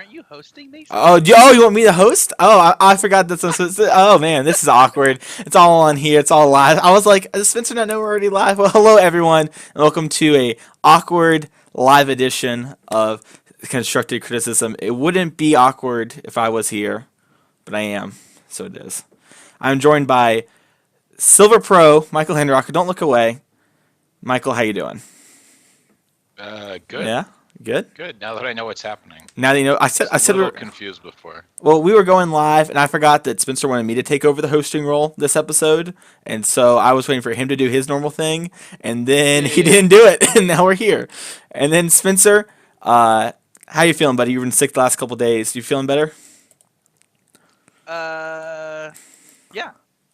aren't you hosting, Mason? You want me to host? Oh, I forgot that. Oh man, this is awkward. It's all on here. It's all live. I was like, does Spencer not know we're already live? Well, hello everyone, and welcome to a awkward live edition of Constructive Criticism. It wouldn't be awkward if I was here, but I am, so it is. I'm joined by Silver Pro Michael Henrock. Don't look away, Michael. How you doing? Good. Yeah, good. Good. Now that I know what's happening. Now that you know, I I said was a we little were. confused before. Well, we were going live, and I forgot that Spencer wanted me to take over the hosting role this episode, and so I was waiting for him to do his normal thing, and then he didn't do it, and now we're here. And then Spencer, how you feeling, buddy? You've been sick the last couple days. You feeling better? Yeah.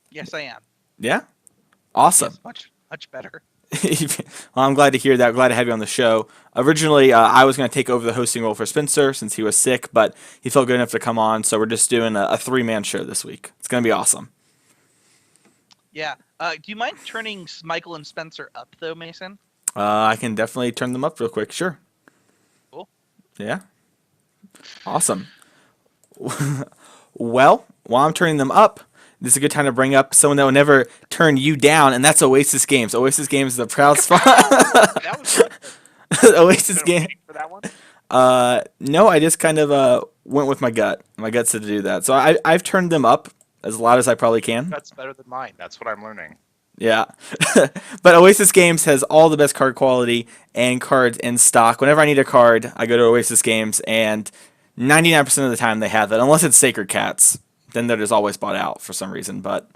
Yes, I am. Yeah. Awesome. Yes, much better. Well, I'm glad to hear that. Glad to have you on the show. Originally, I was going to take over the hosting role for Spencer since he was sick, but he felt good enough to come on, so we're just doing a three-man show this week. It's going to be awesome. Yeah. Do you mind turning Michael and Spencer up, though, Mason? I can definitely turn them up real quick. Sure. Cool. Yeah. Awesome. Well, while I'm turning them up, this is a good time to bring up someone that will never turn you down, and that's Oasis Games. Oasis Games is a proud sponsor. That was good. Oasis Been Game. waiting for that one. No, I just kind of went with my gut. My gut said to do that, so I've turned them up as loud as I probably can. That's better than mine. That's what I'm learning. Yeah. But Oasis Games has all the best card quality and cards in stock. Whenever I need a card, I go to Oasis Games, and 99% of the time they have it, unless it's Sacred Cats. Then they're just always bought out for some reason. But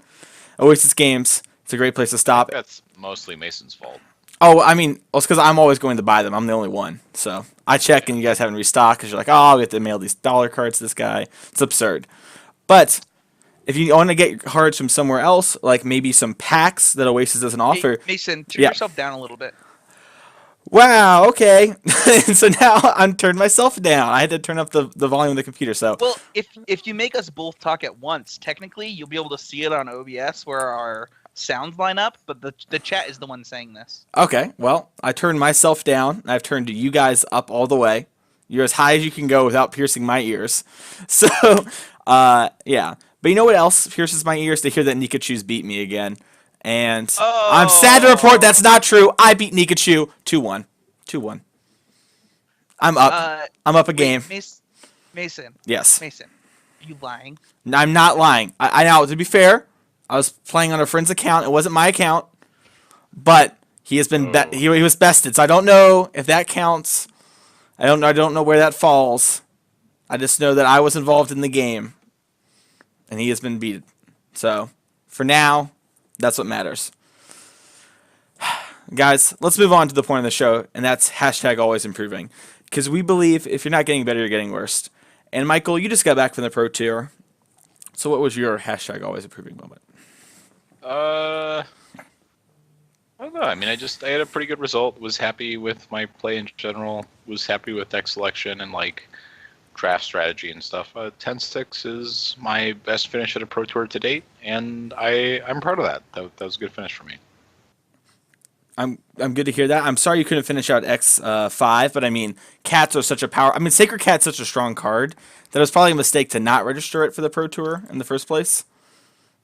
Oasis Games, it's a great place to stop. That's mostly Mason's fault. Oh, I mean, well, it's because I'm always going to buy them. I'm the only one. So I check, and you guys haven't restocked because you're like, oh, I'll get to mail these dollar cards to this guy. It's absurd. But if you want to get cards from somewhere else, like maybe some packs that Oasis doesn't offer. Hey, Mason, turn Yeah. yourself down a little bit. Wow, okay. So now I'm turned myself down. I had to turn up the volume of the computer. So Well, if you make us both talk at once, technically you'll be able to see it on OBS where our sounds line up, but the chat is the one saying this. okay, well, I turned myself down. I've turned you guys up all the way. You're as high as you can go without piercing my ears. So, yeah. But you know what else pierces my ears? To hear that Nikachu's beat me again. And I'm sad to report that's not true. I beat Nikachu 2-1. 2-1. I'm up. I'm up a game. Mason. Yes. Mason, are you lying? I'm not lying. I know, to be fair, I was playing on a friend's account. It wasn't my account. But he has been he was bested. So I don't know if that counts. I don't know where that falls. I just know that I was involved in the game. And he has been beaten. So, for now, that's what matters. Guys, let's move on to the point of the show, and that's hashtag always improving. Because we believe if you're not getting better, you're getting worse. And Michael, you just got back from the Pro Tour. So what was your hashtag always improving moment? I don't know. I mean, I had a pretty good result. Was happy with my play in general. Was happy with deck selection and like draft strategy and stuff. 10-6 is my best finish at a Pro Tour to date, and I'm proud of that. That was a good finish for me. I'm good to hear that. I'm sorry you couldn't finish out X5, but I mean, cats are such a power. I mean, Sacred Cat's such a strong card that it was probably a mistake to not register it for the Pro Tour in the first place.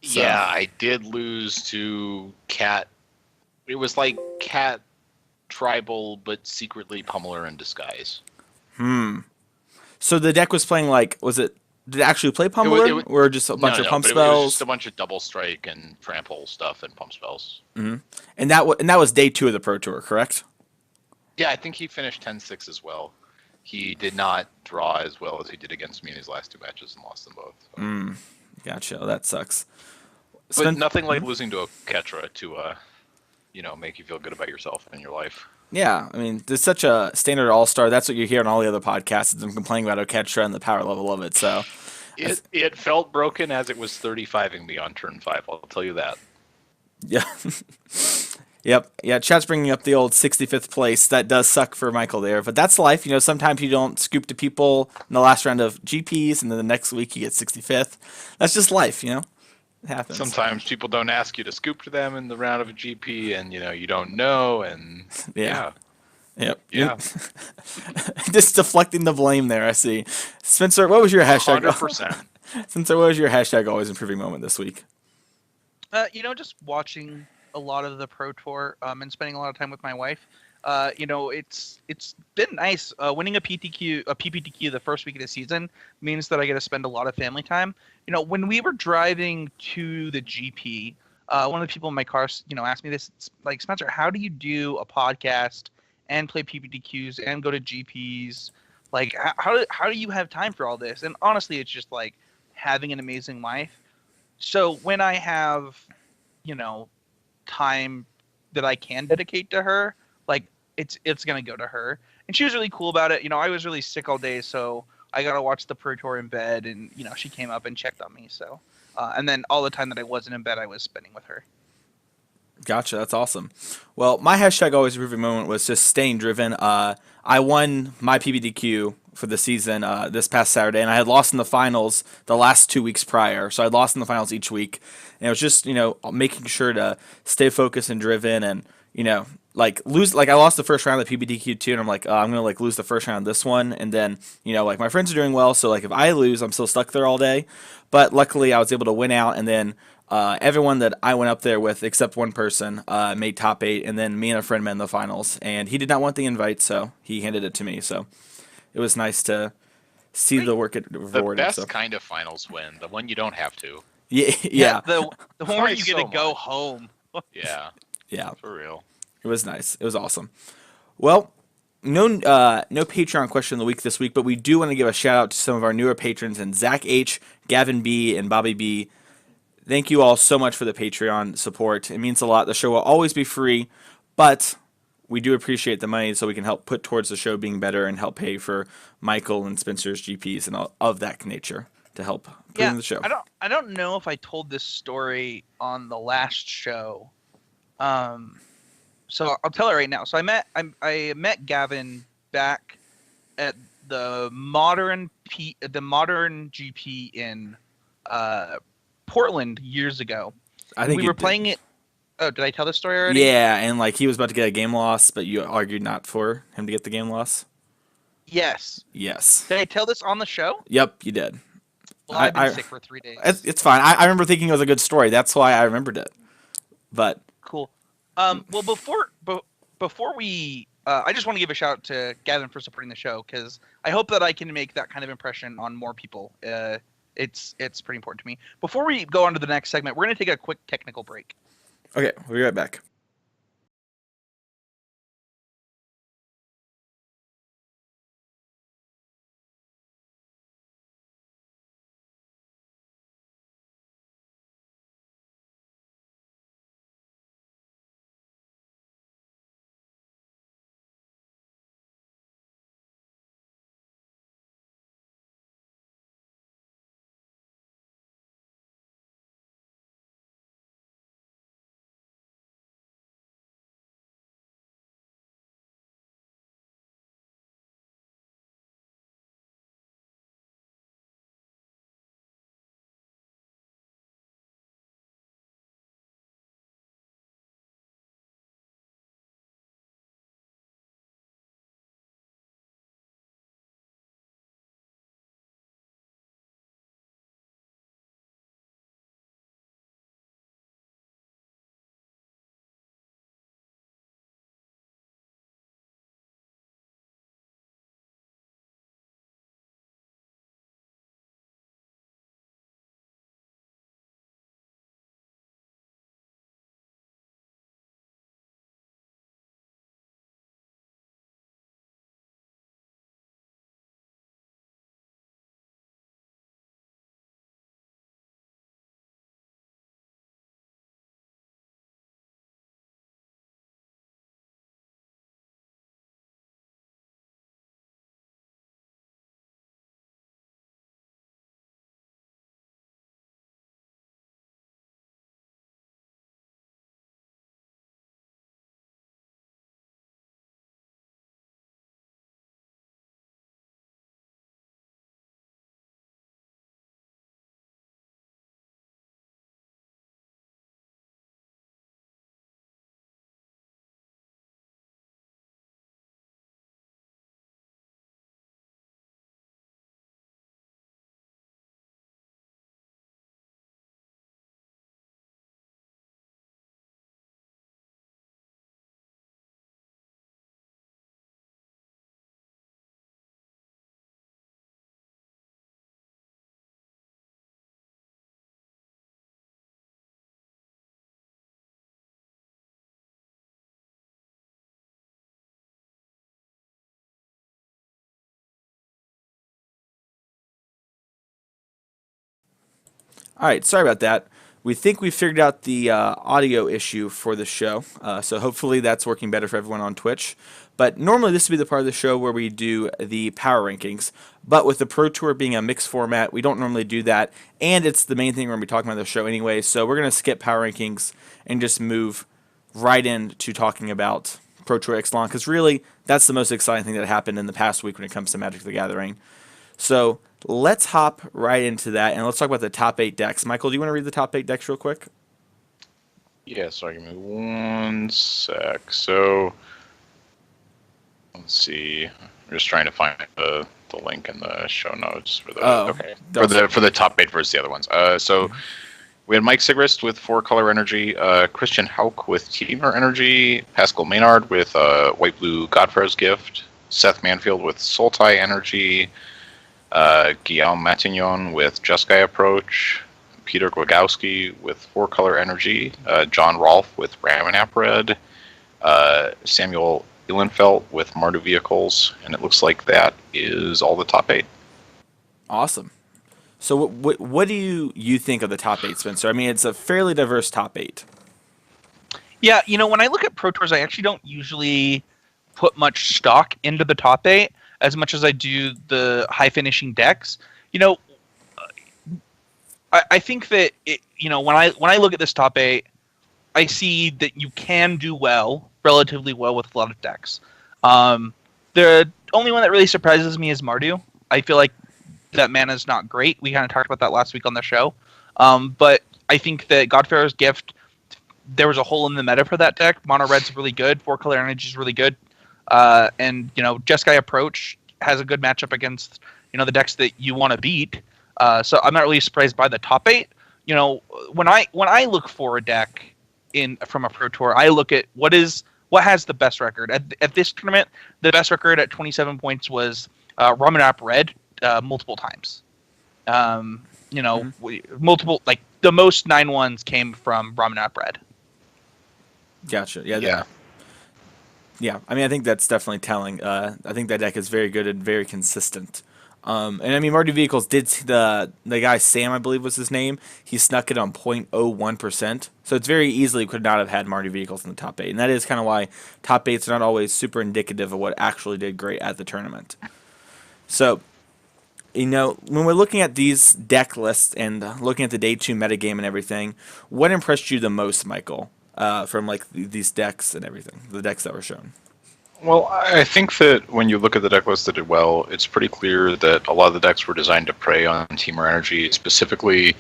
So. Yeah, I did lose to Cat. It was like Cat tribal, but secretly Pummeler in disguise. So the deck was playing like, did it actually play Pummeler, or just a bunch of pump It spells? was just a bunch of double strike and trample stuff and pump spells. Mm-hmm. And that was day 2 of the Pro Tour, correct? Yeah, I think he finished 10-6 as well. He did not draw as well as he did against me in his last 2 matches and lost them both. So. Gotcha. That sucks. But nothing like losing to a Ketra to, make you feel good about yourself and your life. Yeah, I mean, there's such a standard all-star. That's what you hear on all the other podcasts. I'm complaining about Oketra and the power level of it. So it felt broken as it was 35ing me on turn 5. I'll tell you that. Yeah. Yep. Yeah, chat's bringing up the old 65th place. That does suck for Michael there, but that's life. Sometimes you don't scoop to people in the last round of GPs, and then the next week you get 65th. That's just life. It happens. Sometimes people don't ask you to scoop to them in the round of a GP, and you don't know, and yeah. Yep. Yeah. Just deflecting the blame there, I see. Spencer, what was your hashtag? 100%. Spencer, what was your hashtag always improving moment this week? Just watching a lot of the Pro Tour and spending a lot of time with my wife. It's been nice. Winning a PPTQ the first week of the season means that I get to spend a lot of family time. When we were driving to the GP, one of the people in my car, asked me this, like, Spencer, how do you do a podcast and play PPTQs and go to GPs? Like, how do you have time for all this? And honestly, it's just like having an amazing wife. So when I have, you know, time that I can dedicate to her, like it's gonna go to her. And she was really cool about it. I was really sick all day, so I got to watch the Pro Tour in bed, and she came up and checked on me. So, and then all the time that I wasn't in bed, I was spending with her. Gotcha. That's awesome. Well, my hashtag always improving moment was just staying driven. I won my PBDQ for the season this past Saturday, and I had lost in the finals the last 2 weeks prior. So I lost in the finals each week, and it was just making sure to stay focused and driven, and like lose. Like I lost the first round of the PBDQ too, and I'm like, I'm gonna like lose the first round of this one, and then like my friends are doing well, so like if I lose, I'm still stuck there all day. But luckily, I was able to win out, and then everyone that I went up there with, except one person, made top 8, and then me and a friend met in the finals. And he did not want the invite, so he handed it to me. So it was nice to see the work it The rewarded. best So. kind of finals win, the one you don't have to. Yeah. The one where you get to So go much. home. Yeah, Yeah. for real. It was nice. It was awesome. Well, no Patreon question of the week this week, but we do want to give a shout out to some of our newer patrons, and Zach H, Gavin B, and Bobby B. Thank you all so much for the Patreon support. It means a lot. The show will always be free, but we do appreciate the money so we can help put towards the show being better and help pay for Michael and Spencer's GPs and all of that nature to help putting the show. I don't know if I told this story on the last show. So I'll tell it right now. So I met Gavin back at the modern GP in Portland years ago. I think we you were did. playing it. Oh, did I tell this story already? Yeah, and like he was about to get a game loss, but you argued not for him to get the game loss. Yes. Yes. Did I tell this on the show? Yep, you did. Well, I've been sick for 3 days. It's fine. I remember thinking it was a good story. That's why I remembered it. But cool. Well, before we, I just want to give a shout out to Gavin for supporting the show, because I hope that I can make that kind of impression on more people. It's pretty important to me. Before we go on to the next segment, we're going to take a quick technical break. okay, we'll be right back. All right, sorry about that. We think we figured out the audio issue for the show, so hopefully that's working better for everyone on Twitch. But normally this would be the part of the show where we do the power rankings. But with the Pro Tour being a mixed format, we don't normally do that, and it's the main thing we're going to be talking about the show anyway. So we're going to skip power rankings and just move right into talking about Pro Tour Ixalan, because really that's the most exciting thing that happened in the past week when it comes to Magic the Gathering. So let's hop right into that, and let's talk about the top 8 decks. Michael, do you want to read the top 8 decks real quick? Yeah, sorry, give me one sec. So, let's see. I'm just trying to find the link in the show notes for the for the top 8 versus the other ones. So we had Mike Sigrist with 4-color energy, Christian Hauk with Teamer energy, Pascal Maynard with White Blue Godfar's Gift, Seth Manfield with Sultai energy, Guillaume Matignon with Jeskai Approach, Peter Gwagowski with 4-color energy, John Rolfe with Ramanap Red, Samuel Ihlenfelt with Mardu Vehicles, and it looks like that is all the top 8. Awesome. So what do you think of the top 8, Spencer? I mean, it's a fairly diverse top 8. Yeah, when I look at Pro Tours, I actually don't usually put much stock into the top 8 as much as I do the high finishing decks. I think that when I look at this top 8, I see that you can do relatively well with a lot of decks. The only one that really surprises me is Mardu. I feel like that mana is not great. We kind of talked about that last week on the show. But I think that Godfar's Gift, there was a hole in the meta for that deck. Mono Red's really good. 4-color energy is really good. And Jeskai Approach has a good matchup against the decks that you want to beat. So I'm not really surprised by the top 8. When I look for a deck from a Pro Tour, I look at what has the best record at this tournament. The best record at 27 points was Ramanap Red multiple times. Multiple, like the most 9-1s came from Ramanap Red. Gotcha. Yeah. I mean, I think that's definitely telling. I think that deck is very good and very consistent. And I mean, Mardu Vehicles did see the guy Sam, I believe was his name. He snuck it on 0.01%. So it's very easily could not have had Mardu Vehicles in the top 8. And that is kind of why top 8s are not always super indicative of what actually did great at the tournament. So, when we're looking at these deck lists and looking at the day 2 metagame and everything, what impressed you the most, Michael, from like these decks and everything, the decks that were shown? Well, I think that when you look at the deck list that did well, it's pretty clear that a lot of the decks were designed to prey on Teamer Energy, specifically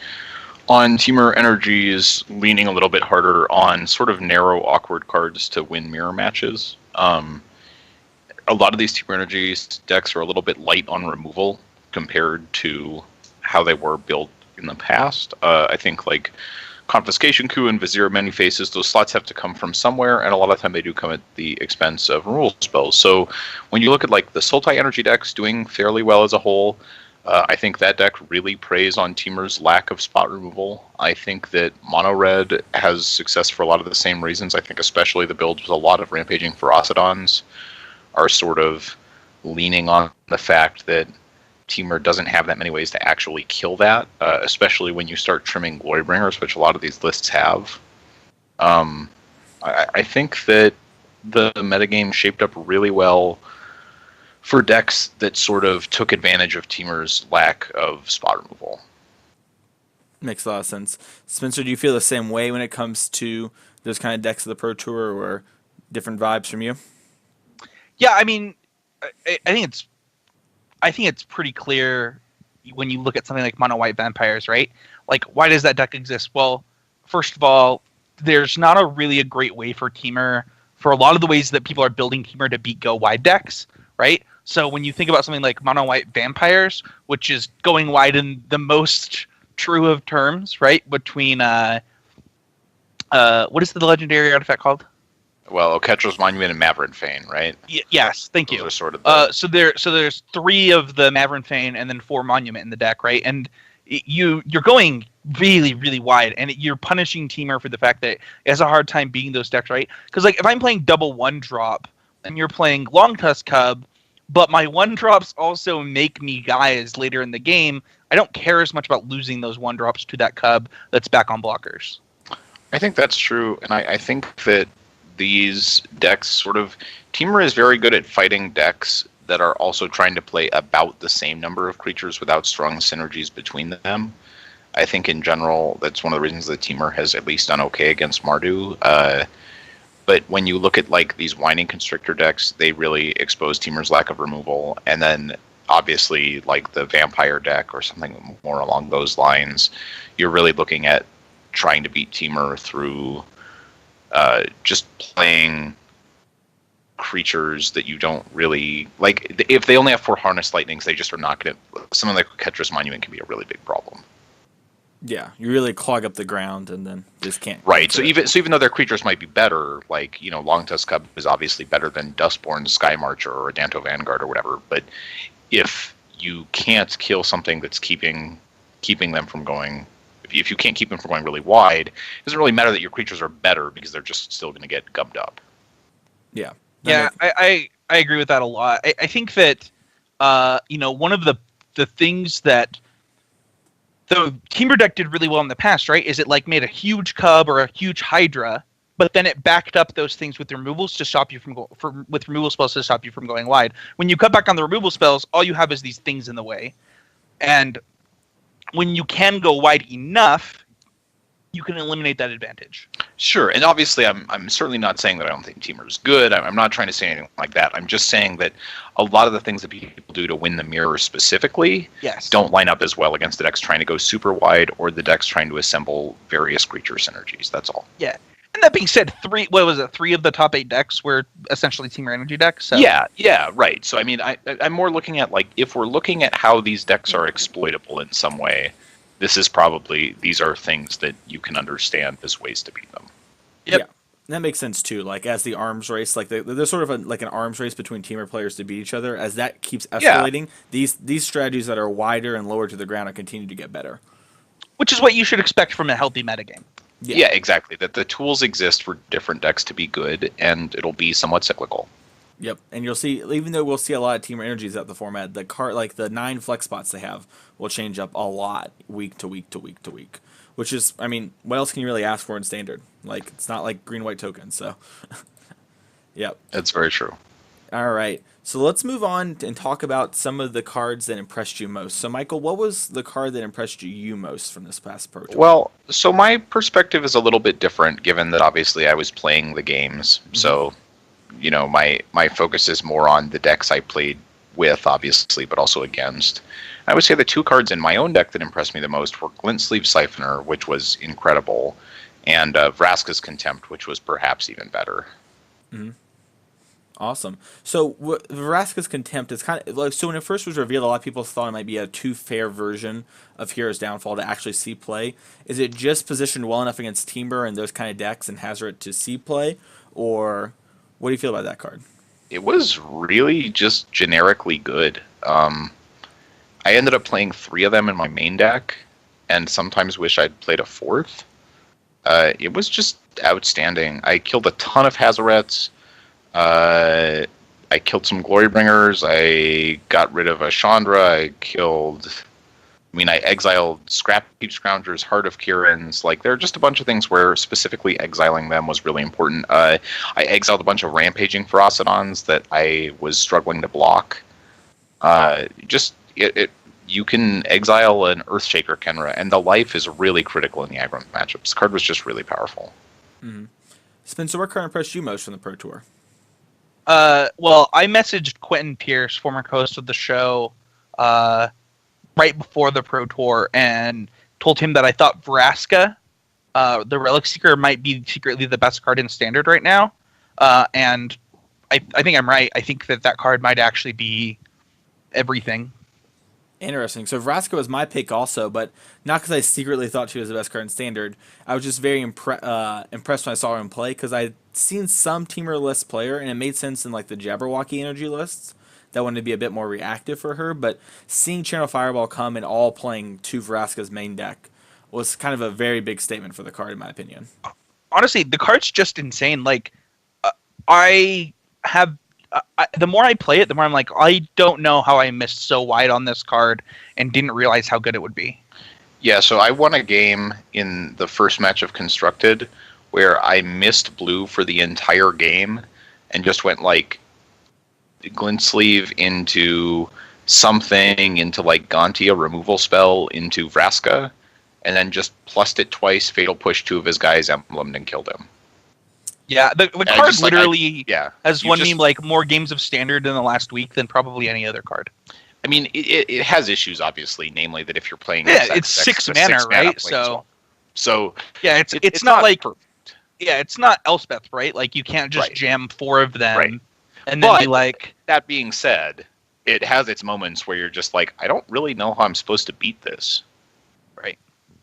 on Teamer Energy's leaning a little bit harder on sort of narrow, awkward cards to win mirror matches. A lot of these Teamer Energy decks are a little bit light on removal compared to how they were built in the past. I think like Confiscation Coup and Vizier of Many Faces, those slots have to come from somewhere, and a lot of time they do come at the expense of removal spells. So when you look at like the Sultai Energy decks doing fairly well as a whole, I think that deck really preys on Teamer's lack of spot removal. I think that Mono Red has success for a lot of the same reasons. I think especially the builds with a lot of Rampaging Ferocidons are sort of leaning on the fact that Teamer doesn't have that many ways to actually kill that, especially when you start trimming Glorybringers, which a lot of these lists have. I think that the metagame shaped up really well for decks that sort of took advantage of Teamer's lack of spot removal. Makes a lot of sense. Spencer, do you feel the same way when it comes to those kind of decks of the Pro Tour, or different vibes from you? Yeah, I mean, I think it's pretty clear when you look at something like Mono White Vampires, right? Like, why does that deck exist? Well, first of all, there's not a great way for Teamer, for a lot of the ways that people are building Teamer to beat go wide decks, right? So when you think about something like Mono White Vampires, which is going wide in the most true of terms, right? Between what is the legendary artifact called? Well, Oketro's Monument and Maverin Fane, right? Yes, thank you. Those are sort of so there's 3 of the Maverin Fane and then 4 Monument in the deck, right? And you're going really, really wide, and you're punishing Teamer for the fact that it has a hard time beating those decks, right? Because like if I'm playing double 1-drop and you're playing Long Tusk Cub, but my one drops also make me guys later in the game. I don't care as much about losing those one drops to that cub that's back on blockers. I think that's true, and I think that these decks sort of... Temur is very good at fighting decks that are also trying to play about the same number of creatures without strong synergies between them. I think in general, that's one of the reasons that Temur has at least done okay against Mardu. But when you look at like these Whining Constrictor decks, they really expose Temur's lack of removal. And then obviously like the Vampire deck or something more along those lines, you're really looking at trying to beat Temur through just playing creatures that you don't really like. If they only have 4 Harness Lightnings, they just are not going to... Something like Ketris Monument can be a really big problem. Yeah, you really clog up the ground and then just can't. Right. So even though their creatures might be better, like Longtusk Cub is obviously better than Dustborn Sky Marcher or a Danto Vanguard or whatever. But if you can't kill something that's keeping them from going, if you can't keep them from going really wide, it doesn't really matter that your creatures are better because they're just still going to get gubbed up. Yeah. Yeah, I agree with that a lot. I think that one of the things that the Temur deck did really well in the past, right, is it like made a huge cub or a huge Hydra, but then it backed up those things with removals to stop you with removal spells to stop you from going wide. When you cut back on the removal spells, all you have is these things in the way, and when you can go wide enough, you can eliminate that advantage. Sure, and obviously I'm certainly not saying that I don't think Temur is good. I'm not trying to say anything like that. I'm just saying that a lot of the things that people do to win the mirror specifically don't line up as well against the decks trying to go super wide or the decks trying to assemble various creature synergies. That's all. Yeah. And that being said, 3 of the top 8 decks were essentially Temur energy decks. So. Yeah, right. So I mean, I'm more looking at like if we're looking at how these decks are exploitable in some way, these are things that you can understand as ways to beat them. Yep. Yeah, that makes sense too. Like as the arms race, like there's sort of like an arms race between Temur players to beat each other. As that keeps escalating, these strategies that are wider and lower to the ground are continue to get better. Which is what you should expect from a healthy metagame. Yeah, exactly. That the tools exist for different decks to be good, and it'll be somewhat cyclical. Yep, and you'll see, even though we'll see a lot of Temur energies out the format, the 9 flex spots they have will change up a lot week to week to week to week. Which is, I mean, what else can you really ask for in Standard? Like, it's not like green-white tokens, so... Yep. That's very true. All right, so let's move on and talk about some of the cards that impressed you most. So, Michael, what was the card that impressed you most from this past Pro Tour? Well, so my perspective is a little bit different, given that obviously I was playing the games, so... my focus is more on the decks I played with, obviously, but also against. I would say the 2 cards in my own deck that impressed me the most were Glint Sleeve Siphoner, which was incredible, and Vraska's Contempt, which was perhaps even better. Mm-hmm. Awesome. So Vraska's Contempt is kind of like, so when it first was revealed, a lot of people thought it might be a too fair version of Hero's Downfall to actually see play. Is it just positioned well enough against Temur and those kind of decks and Hazoret to see play, or what do you feel about that card? It was really just generically good. I ended up playing 3 of them in my main deck, and sometimes wish I'd played a 4th. It was just outstanding. I killed a ton of Hazorets. I killed some Glorybringers. I got rid of a Chandra. I exiled Scrapheap Scroungers, Heart of Kirans. Like, there are just a bunch of things where specifically exiling them was really important. I exiled a bunch of Rampaging Ferocidons that I was struggling to block. You can exile an Earthshaker Kenra, and the life is really critical in the aggro matchups. This card was just really powerful. Mm-hmm. Spencer, what card impressed you most from the Pro Tour? Well, I messaged Quentin Pierce, former host of the show, right before the Pro Tour, and told him that I thought Vraska, the Relic Seeker, might be secretly the best card in Standard right now. And I think I'm right. I think that card might actually be everything. Interesting. So Vraska was my pick also, but not because I secretly thought she was the best card in Standard. I was just very impressed when I saw her in play, because I'd seen some Temur list player, and it made sense in like the Jabberwocky energy lists that wanted to be a bit more reactive for her, but seeing Channel Fireball come and all playing to Vraska's main deck was kind of a very big statement for the card, in my opinion. Honestly, the card's just insane. Like, I have the more I play it, the more I'm like, I don't know how I missed so wide on this card and didn't realize how good it would be. Yeah, so I won a game in the first match of Constructed where I missed blue for the entire game and just went like glint sleeve into something, into like Gantia removal spell into Vraska, and then just plussed it twice, fatal push 2 of his guys, emblemed, and killed him. Yeah, the card literally has won me like more games of Standard in the last week than probably any other card. I mean, it has issues, obviously, namely that if you're playing... it's 6 mana, right? So yeah, it's not like... perfect. Yeah, it's not Elspeth, right? Like, you can't just jam 4 of them and then but, be like... That being said, it has its moments where you're just like, I don't really know how I'm supposed to beat this. Right?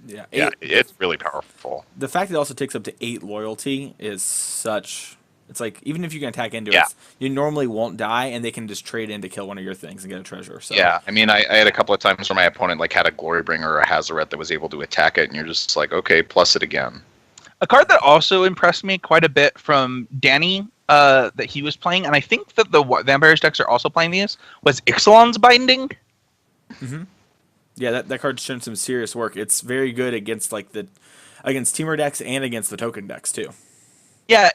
Yeah, it's really powerful. The fact that it also takes up to 8 loyalty is such... It's like, even if you can attack into it, you normally won't die, and they can just trade in to kill one of your things and get a treasure. So. Yeah, I mean, I had a couple of times where my opponent like had a Glorybringer or a Hazoret that was able to attack it, and you're just like, okay, plus it again. A card that also impressed me quite a bit from Danny that he was playing, and I think that the Vampires decks are also playing these, was Ixalan's Binding. Mm-hmm. Yeah, that card's shown some serious work. It's very good against against teamer decks and against the token decks too. Yeah,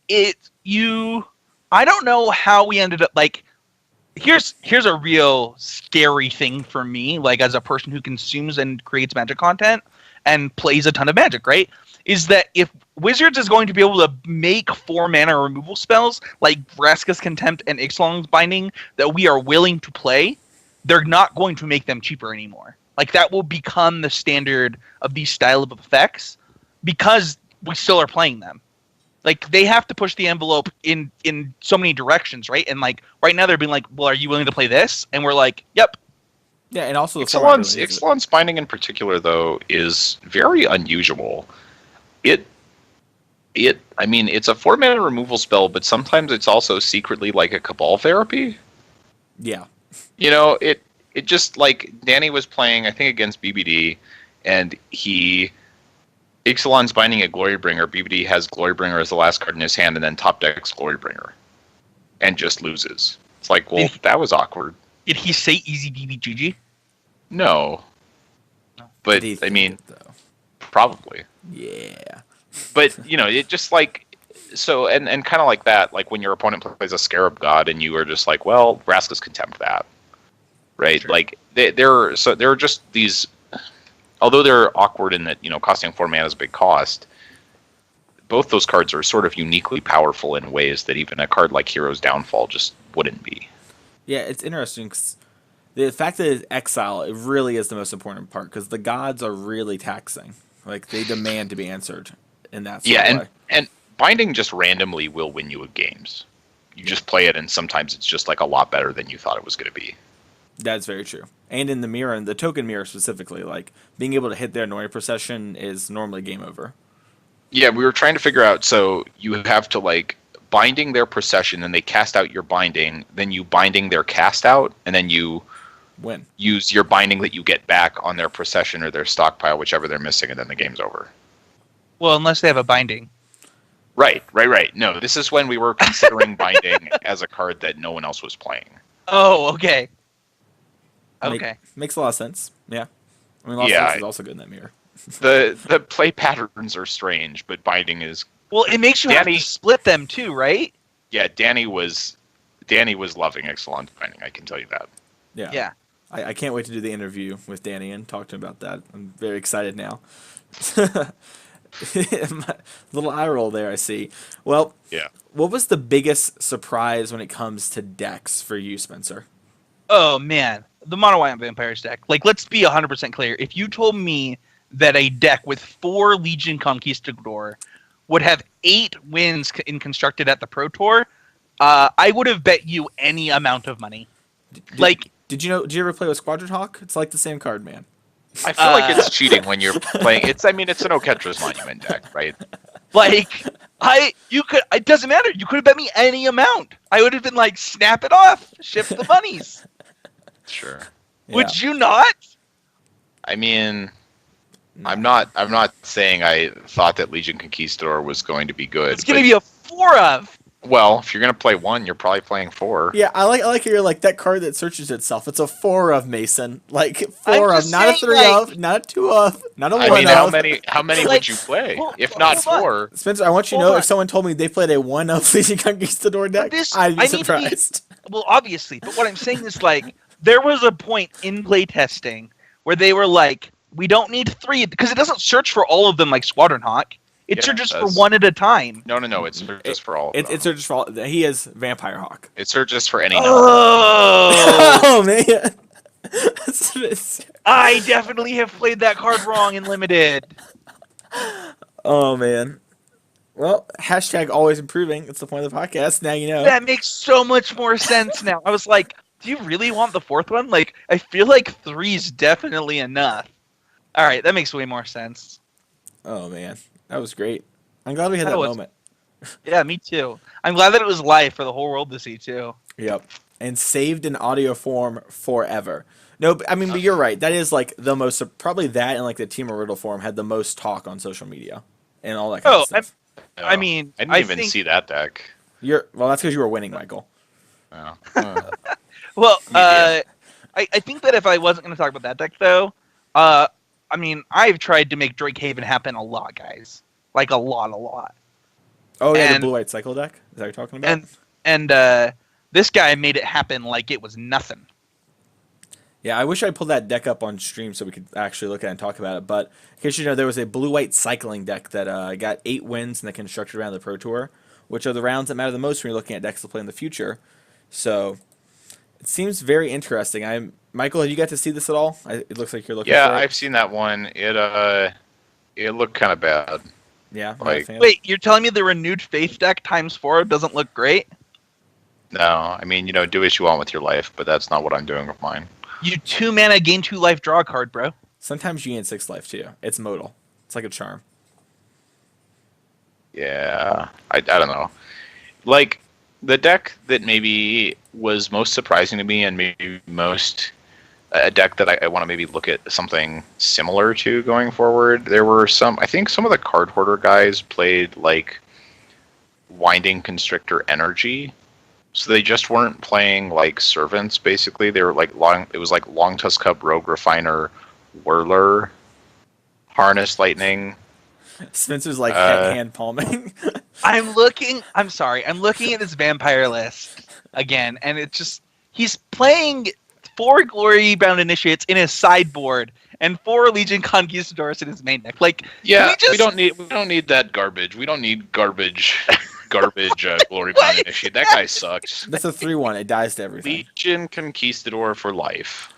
I don't know how we ended up like. Here's a real scary thing for me, like as a person who consumes and creates Magic content and plays a ton of Magic, right? Is that if Wizards is going to be able to make 4 mana removal spells like Vraska's Contempt and Ixalan's Binding that we are willing to play, they're not going to make them cheaper anymore. Like, that will become the standard of these style of effects because we still are playing them. Like, they have to push the envelope in so many directions, right? And, like, right now they're being like, well, are you willing to play this? And we're like, yep. Yeah, and also Ixalan's Binding in particular, though, is very unusual. I mean, it's a 4-mana removal spell, but sometimes it's also secretly like a Cabal therapy. Yeah. You know, it just, like, Danny was playing, I think, against BBD, and Ixalan's Binding a Glorybringer. BBD has Glorybringer as the last card in his hand, and then top decks Glorybringer. And just loses. It's like, well, that was awkward. Did he say easy BBGG? No. But, I mean, probably. Yeah. But, you know, it just, like... So, and kind of like that, like when your opponent plays a Scarab God, and you are just like, well, Vraska's Contempt that. Right? Sure. Like, there are just these... Although they're awkward in that, you know, costing 4 mana is a big cost, both those cards are sort of uniquely powerful in ways that even a card like Hero's Downfall just wouldn't be. Yeah, it's interesting because the fact that it's exile, it really is the most important part because the gods are really taxing. Like, they demand to be answered in that sort of way. And Binding just randomly will win you at games. You just play it, and sometimes it's just like a lot better than you thought it was going to be. That's very true. And in the mirror, and the token mirror specifically, like, being able to hit their Noya Procession is normally game over. Yeah, we were trying to figure out, so you have to, like, binding their procession, and they cast out your binding, then you binding their cast out, and then you win. Use your binding that you get back on their procession or their stockpile, whichever they're missing, and then the game's over. Well, unless they have a binding. Right. No, this is when we were considering binding as a card that no one else was playing. Oh, okay. Okay. Makes a lot of sense. Yeah. I mean, Lost Sense is also good in that mirror. The play patterns are strange, but binding is... Well, it makes you have to split them too, right? Yeah, Danny was loving Ixalan's Binding, I can tell you that. Yeah. I can't wait to do the interview with Danny and talk to him about that. I'm very excited now. Little eye roll there, I see. Well, yeah. What was the biggest surprise when it comes to decks for you, Spencer? Oh, man. The Mono White Vampires deck. Like, let's be 100% clear. If you told me that a deck with 4 Legion Conquistador would have 8 wins in Constructed at the Pro Tour, I would have bet you any amount of money. Did you ever play with Squadron Hawk? It's like the same card, man. I feel like it's cheating when you're playing. It's an Oketra's Monument deck, right? Like, it doesn't matter. You could have bet me any amount. I would have been like, snap it off, ship the monies. Sure. Yeah. Would you not? I mean, no. I'm not saying I thought that Legion Conquistador was going to be good. It's going to be a 4 of. Well, if you're gonna play 1, you're probably playing 4. Yeah, I like you're like that card that searches itself. It's a 4 of Mason, like I'm 4 of, just not a saying, 3 like, of, not a 2 of, not a I 1 mean, of. how many like, would you play? hold, If not hold on. 4, Spencer, I want you to Hold know on. if someone told me they played a 1 of Legion Conquistador deck, this- I'd be I need to be- surprised. Well, obviously, but what I'm saying is like there was a point in playtesting where they were like, we don't need 3 because it doesn't search for all of them like Squadron Hawk. It Yeah, searches it for does. 1 at a time. no, it's just for all of them. It searches for all. He is Vampire Hawk. It searches for any number. Oh, Oh man. I definitely have played that card wrong in limited. Oh man. Well, hashtag always improving. It's the point of the podcast. Now you know. That makes so much more sense now. I was like, do you really want the 4th one? Like, I feel like 3 is definitely enough. All right, that makes way more sense. Oh man, that was great. I'm glad we had That that was- moment. Yeah, me too. I'm glad that it was live for the whole world to see too. Yep. And saved in audio form forever. No, but, I mean, but you're right. That is like the most, probably that and like the Team Riddle forum had the most talk on social media and all that kind Oh, of stuff. No, I mean, I didn't even think, see that deck. Well, that's because you were winning, Michael. No. Well, Medium. I think that if I wasn't going to talk about that deck though, I mean, I've tried to make Drake Haven happen a lot, guys. Like a lot. Oh yeah, the And- blue white cycle deck. Is that what you're talking about? And this guy made it happen like it was nothing. Yeah, I wish I pulled that deck up on stream so we could actually look at it and talk about it. But in case you know, there was a blue-white cycling deck that got 8 wins in the constructed round of the Pro Tour, which are the rounds that matter the most when you're looking at decks to play in the future. So it seems very interesting. Michael, have you got to see this at all? It looks like you're looking Yeah, for it. I've seen that one. It looked kind of bad. Yeah, not a like- fan. Wait, you're telling me the renewed Faith deck ×4 doesn't look great? No, I mean, do what you want with your life, but that's not what I'm doing with mine. You 2 mana gain 2 life draw a card, bro. Sometimes you gain 6 life too. It's modal. It's like a charm. Yeah, I don't know. Like, the deck that maybe was most surprising to me and maybe most a deck that I want to maybe look at something similar to going forward. There were I think some of the card hoarder guys played like Winding Constrictor Energy. So they just weren't playing like servants. Basically, they were like it was like Long Tusk Cup, Rogue Refiner, Whirler, Harness Lightning. Spencer's like hand palming. I'm sorry. I'm looking at this vampire list again, and it's just he's playing 4 Glory Bound Initiates in his sideboard and 4 Legion Conquistadors in his main deck. Like, Yeah, we we don't need that garbage. We don't need garbage Glory Bound Initiate. That guy sucks. That's a 3/1. It dies to everything. Legion Conquistador for life.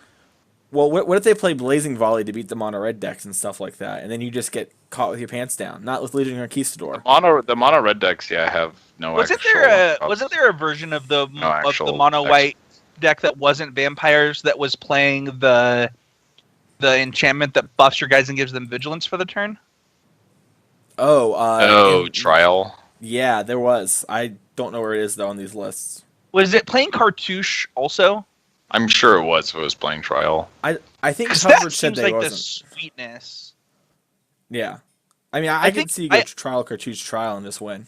Well, what if they play Blazing Volley to beat the mono red decks and stuff like that, and then you just get caught with your pants down? Not with Legion Conquistador. The mono red decks, have no. wasn't there a version of the actual mono white deck that wasn't vampires that was playing the enchantment that buffs your guys and gives them vigilance for the turn? Trial. Yeah, there was. I don't know where it is though on these lists. Was it playing Cartouche also? I'm sure it was if it was playing Trial. I think Because that coverage said seems they like wasn't. the sweetness. Yeah, I mean, I think could see you go trial cartouche trial and just win.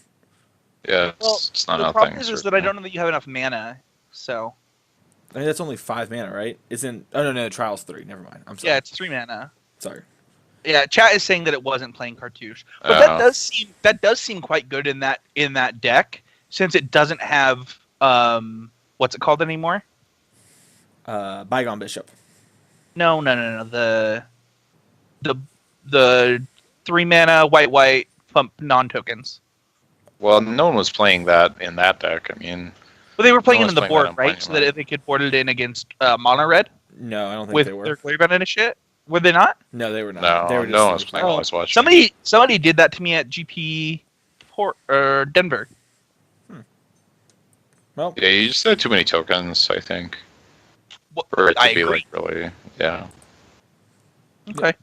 Yeah, Well, it's not the a problem thing. is that I don't know that you have enough mana. So I mean, that's only 5 mana, right? Isn't? Oh no, trial's 3. Never mind. I'm sorry. yeah, it's 3 mana. Sorry. Yeah, chat is saying that it wasn't playing Cartouche, but that does seem quite good in that deck since it doesn't have what's it called anymore? Bygone Bishop. No. The 3 mana white pump non-tokens. Well, no one was playing that in that deck. I mean, But they were playing No it in the one's playing that board, in right? So Pioneer. that they could board it in against mono red No, I don't think with they were. their Glare Bound Initiate. Were they not? No, they were not. no, they were just no one was single playing player. while I was watching. Somebody did that to me at GP Denver. Well, Yeah, you just had too many tokens, I think, What, for it to I be agree. like really. Yeah. Okay.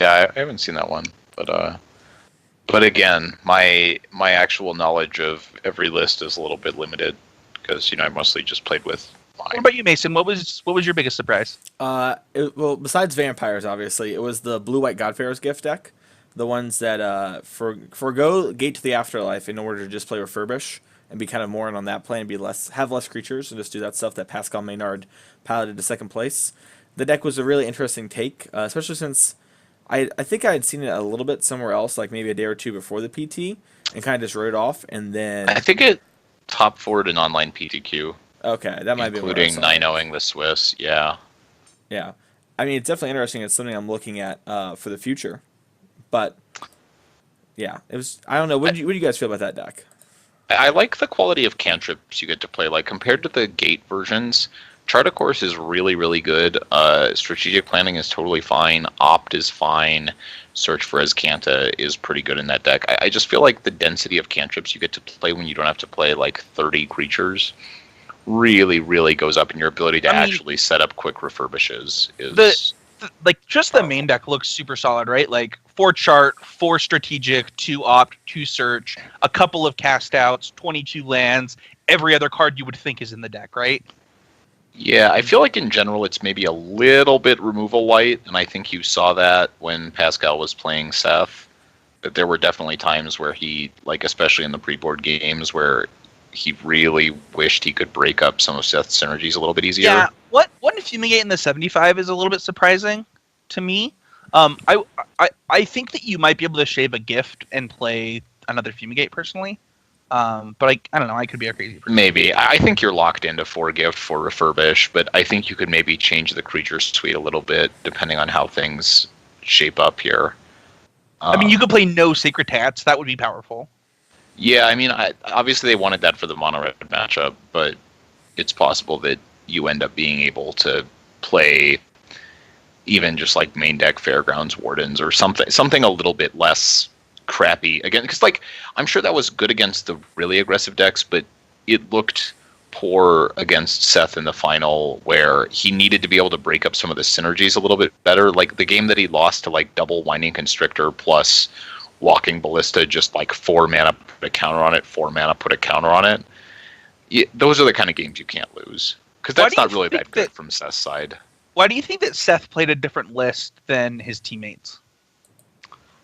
Yeah, I haven't seen that one, but again, my actual knowledge of every list is a little bit limited because I mostly just played with What mine. about you, Mason? What was your biggest surprise? well, besides vampires, obviously, it was the blue-white Godfarer's Gift deck. the ones that forgo Gate to the Afterlife in order to just play Refurbish and be kind of more in on that play and have less creatures and just do that stuff that Pascal Maynard piloted to second place. The deck was a really interesting take, especially since I think I had seen it a little bit somewhere else, like maybe a day or two before the PT, and kind of just wrote it off. And then I think it top forward in online PTQ, okay, that might be where I including saw it. 9-0ing the Swiss. Yeah. Yeah, I mean it's definitely interesting. It's something I'm looking at for the future, but yeah, it was. I don't know. What do you guys feel about that deck? I like the quality of cantrips you get to play. Like compared to the Gate versions, Chart a Course is really, really good. Strategic Planning is totally fine. Opt is fine. Search for Azcanta is pretty good in that deck. I just feel like the density of cantrips you get to play when you don't have to play like 30 creatures really, really goes up, and your ability to actually set up quick refurbishes is like just the main deck looks super solid, right? Like 4 chart, 4 strategic, 2 opt, 2 search, a couple of cast outs, 22 lands, every other card you would think is in the deck, right? Yeah, I feel like in general it's maybe a little bit removal light, and I think you saw that when Pascal was playing Seth. But there were definitely times where he, like especially in the pre-board games, where he really wished he could break up some of Seth's synergies a little bit easier. Yeah, what Fumigate in the 75 is a little bit surprising to me. I think that you might be able to shave a gift and play another Fumigate personally. But I don't know. I could be a crazy person. Maybe. I think you're locked into 4 gift for refurbish, but I think you could maybe change the creature suite a little bit depending on how things shape up here. I mean, you could play no Sacred Tats. That would be powerful. Yeah, I mean, obviously they wanted that for the mono red matchup, but it's possible that you end up being able to play even just like main deck Fairgrounds Wardens or something a little bit less crappy again, because like I'm sure that was good against the really aggressive decks, but it looked poor against Seth in the final, where he needed to be able to break up some of the synergies a little bit better. Like the game that he lost to like double Winding Constrictor plus Walking Ballista, just like 4 mana put a counter on it, 4 mana put a counter on it. Those are the kind of games you can't lose, because that's not really that good from Seth's side. Why do you think that Seth played a different list than his teammates?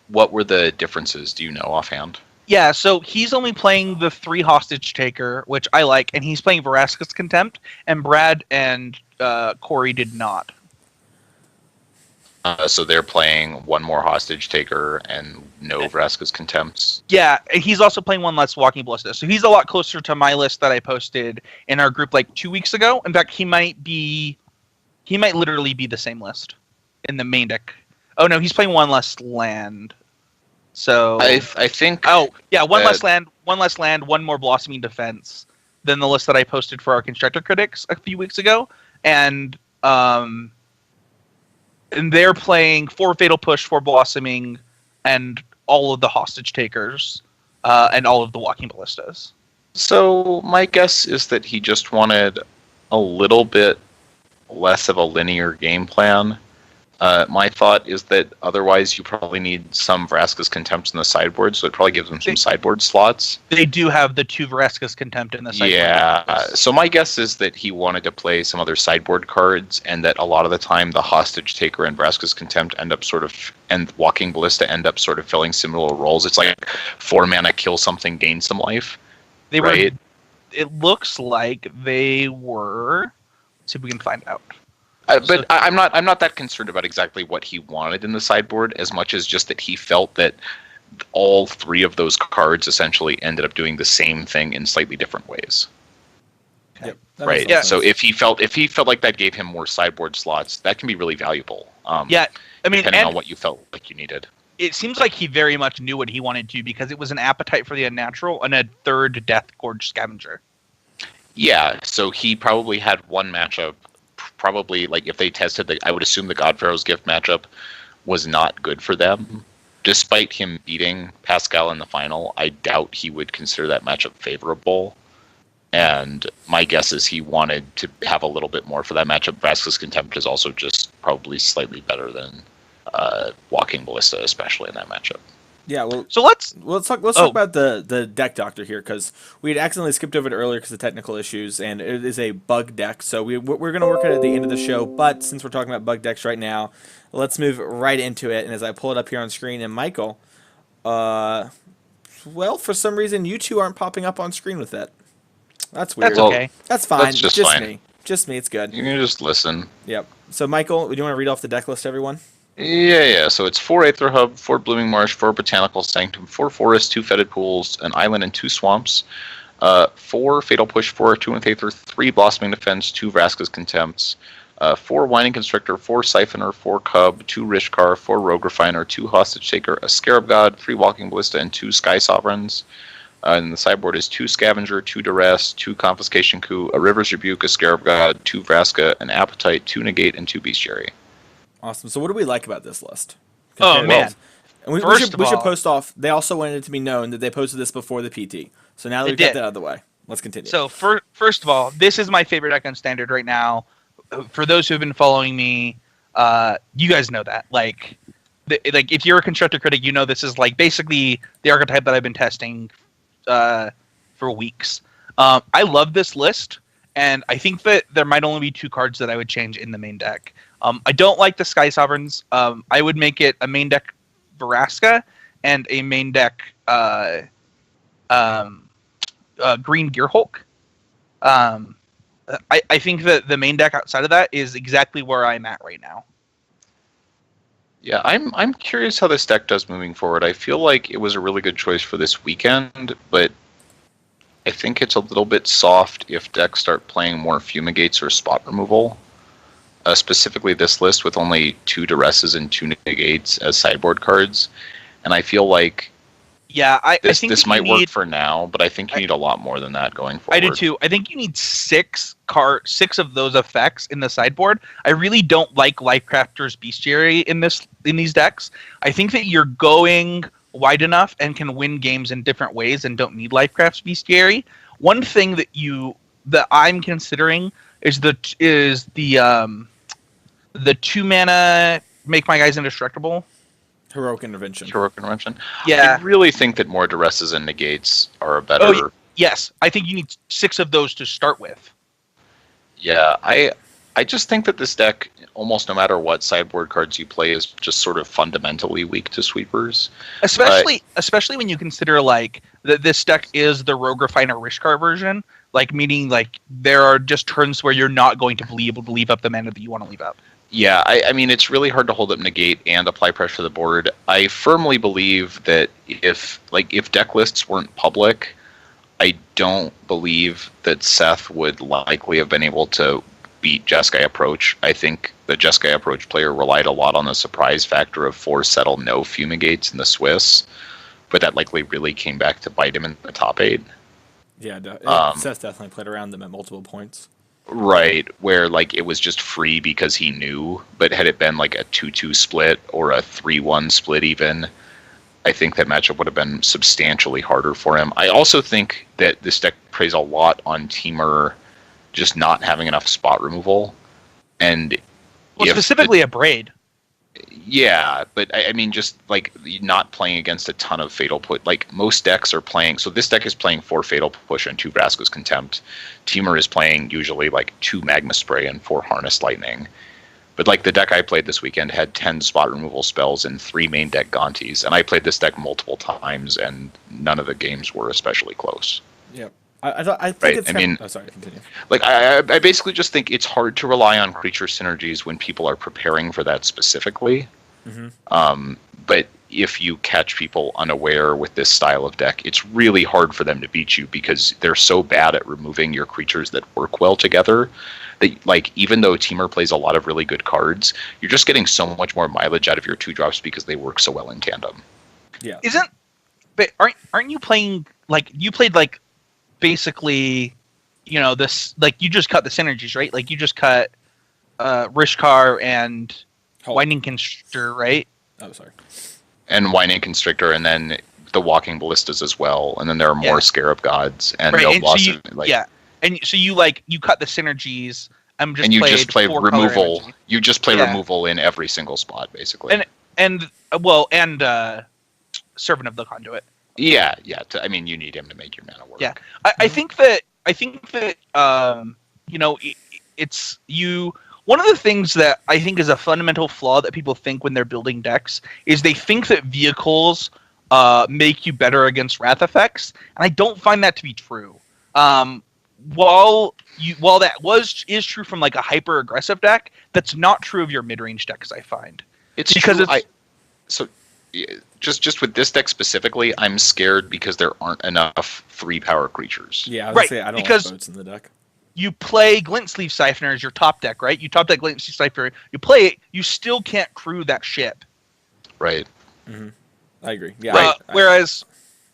What were the differences? Do you know offhand? Yeah, so he's only playing the 3 Hostage Taker, which I like, and he's playing Vraska's Contempt, and Brad and Corey did not. So they're playing 1 more Hostage Taker and no Vraska's Contempts? Yeah, and he's also playing 1 less Walking Ballista, so he's a lot closer to my list that I posted in our group like 2 weeks ago. In fact, he might literally be the same list in the main deck. Oh no, he's playing 1 less land. So I think. Oh yeah, 1 less land, 1 more Blossoming Defense than the list that I posted for our Constructor Critics a few weeks ago, and they're playing 4 Fatal Push, 4 Blossoming, and all of the Hostage Takers, and all of the Walking Ballistas. So my guess is that he just wanted a little bit less of a linear game plan. My thought is that otherwise you probably need some Vraska's Contempts in the sideboard, so it probably gives them some sideboard slots. They do have the 2 Vraska's Contempt in the sideboard. Yeah, so my guess is that he wanted to play some other sideboard cards, and that a lot of the time the Hostage Taker and Vraska's Contempt and Walking Ballista end up sort of filling similar roles. It's like 4 mana, kill something, gain some life. Right? It looks like they were. Let's see if we can find out. But I'm not that concerned about exactly what he wanted in the sideboard, as much as just that he felt that all 3 of those cards essentially ended up doing the same thing in slightly different ways. Yep. Right. Yeah. So if he felt like that gave him more sideboard slots, that can be really valuable. Yeah. I mean, depending on what you felt like you needed. It seems like he very much knew what he wanted to, because it was an Appetite for the Unnatural and a 3rd Death Gorge Scavenger. Yeah. So he probably had one matchup. Probably, like, if they tested I would assume the Godpharaoh's Gift matchup was not good for them. Despite him beating Pascal in the final, I doubt he would consider that matchup favorable. And my guess is he wanted to have a little bit more for that matchup. Vraska's Contempt is also just probably slightly better than Walking Ballista, especially in that matchup. Yeah, well, So let's. let's talk Oh, about the deck doctor here because we had accidentally skipped over it earlier because of technical issues, and it is a bug deck. So we're gonna work it at the end of the show. But since we're talking about bug decks right now, let's move right into it. And as I pull it up here on screen, and Michael, well, for some reason you two aren't popping up on screen with that. That's weird. that's okay. That's fine. That's just fine. me. Just me. It's good. You can just listen. Yep. So Michael, do you want to read off the deck list, everyone? Yeah. So it's 4 Aether Hub, 4 Blooming Marsh, 4 Botanical Sanctum, 4 Forest, 2 Fetid Pools, an Island, and 2 Swamps. 4 Fatal Push, 4 Attuned Aether, 3 Blossoming Defense, 2 Vraska's Contempts, 4 Whining Constrictor, 4 Siphoner, 4 Cub, 2 Rishkar, 4 Rogue Refiner, 2 Hostage Taker, a Scarab God, 3 Walking Ballista, and 2 Sky Sovereigns. And the sideboard is 2 Scavenger, 2 Duress, 2 Confiscation Coup, a River's Rebuke, a Scarab God, 2 Vraska, an Appetite, 2 Negate, and 2 Bestiary. Awesome. So what do we like about this list? Oh man. And we should post off. They also wanted it to be known that they posted this before the PT. So now that we've got that out of the way, let's continue. So first of all, this is my favorite deck on Standard right now. For those who have been following me, you guys know that. Like if you're a constructor critic, you know this is like basically the archetype that I've been testing for weeks. I love this list, and I think that there might only be 2 cards that I would change in the main deck. I don't like the Sky Sovereigns. I would make it a main deck Vraska and a main deck Green Gearhulk. I think that the main deck outside of that is exactly where I'm at right now. Yeah, I'm curious how this deck does moving forward. I feel like it was a really good choice for this weekend, but I think it's a little bit soft if decks start playing more Fumigates or Spot Removal. Specifically this list with only 2 Duresses and 2 Negates as sideboard cards. And I feel like I think this might work for now, but I think you need a lot more than that going forward. I do too. I think you need 6 of those effects in the sideboard. I really don't like Lifecrafter's Bestiary in these decks. I think that you're going wide enough and can win games in different ways and don't need Lifecraft's Bestiary. One thing that I'm considering is the 2 mana make my guys indestructible. Heroic Intervention. Yeah. I really think that more Duresses and Negates are a better... Oh, yes. I think you need 6 of those to start with. Yeah, I just think that this deck, almost no matter what sideboard cards you play, is just sort of fundamentally weak to sweepers. Especially when you consider like that this deck is the Rogue Refiner Rishkar version, like meaning like there are just turns where you're not going to be able to leave up the mana that you want to leave up. Yeah, I mean, it's really hard to hold up Negate and apply pressure to the board. I firmly believe that if deck lists weren't public, I don't believe that Seth would likely have been able to beat Jeskai Approach. I think the Jeskai Approach player relied a lot on the surprise factor of 4 settle no Fumigates in the Swiss, but that likely really came back to bite him in the top 8. Yeah, Seth definitely played around them at multiple points. Right, where like it was just free because he knew, but had it been like a 2-2 split or a 3-1 split even, I think that matchup would have been substantially harder for him. I also think that this deck preys a lot on Teamer just not having enough spot removal. And specifically a Braid. Yeah, but I mean, just like not playing against a ton of Fatal Push. Like most decks are playing. So this deck is playing 4 Fatal Push and 2 Vraska's Contempt. Teamer is playing usually like 2 Magma Spray and 4 Harness Lightning. But like the deck I played this weekend had 10 spot removal spells and 3 main deck Gaunties. And I played this deck multiple times, and none of the games were especially close. Yep. I think it's sorry, continue. Like I basically just think it's hard to rely on creature synergies when people are preparing for that specifically. Mm-hmm. But if you catch people unaware with this style of deck, it's really hard for them to beat you because they're so bad at removing your creatures that work well together. That like even though Teamer plays a lot of really good cards, you're just getting so much more mileage out of your 2-drops because they work so well in tandem. Yeah. But aren't you playing like you played like basically, you know, this like you just cut the synergies, right? Like you just cut Rishkar and Winding Constrictor, right? Oh, sorry. And Winding Constrictor, and then the Walking Ballistas as well, and then there are more Scarab Gods and no Blossom. And so you cut the synergies. You just play removal. You just play removal in every single spot, basically. And Servant of the Conduit. Yeah. I mean, you need him to make your mana work. Yeah, I think that you know, it's you. One of the things that I think is a fundamental flaw that people think when they're building decks is they think that vehicles make you better against wrath effects, and I don't find that to be true. While that is true from like a hyper aggressive deck, that's not true of your mid range decks. I find It's because true. it's So yeah, just with this deck specifically, I'm scared because there aren't enough 3-power creatures. Yeah, I was right, gonna say I don't because like boats in the deck. you play Glint Sleeve Siphoner as your top deck, right? You top deck Glint Sleeve Siphoner. You play it, you still can't crew that ship. Right. Mm-hmm. I agree. Yeah. Whereas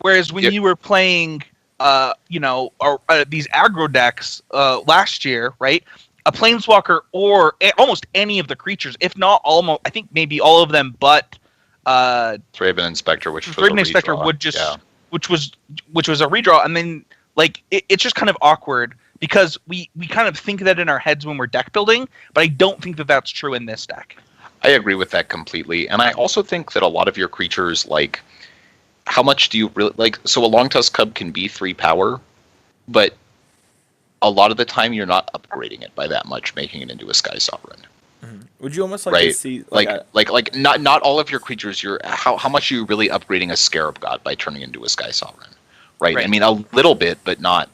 when Yep. you were playing, these aggro decks last year, right? A Planeswalker or almost any of the creatures, if not almost, I think maybe all of them, but Thraben Inspector, which was a Thraben Inspector redraw. would just, Yeah. which was a redraw, and then like it's just kind of awkward because we kind of think that in our heads when we're deck building, but I don't think that that's true in this deck. I agree with that completely, and I also think that a lot of your creatures, like, how much do you really like? So a Long Tusk Cub can be 3-power, but a lot of the time you're not upgrading it by that much, making it into a Sky Sovereign. Mm-hmm. Would you almost like to Right. see Like not all of your creatures. How much are you really upgrading a Scarab God by turning into a Sky Sovereign? Right. I mean, a little bit, but not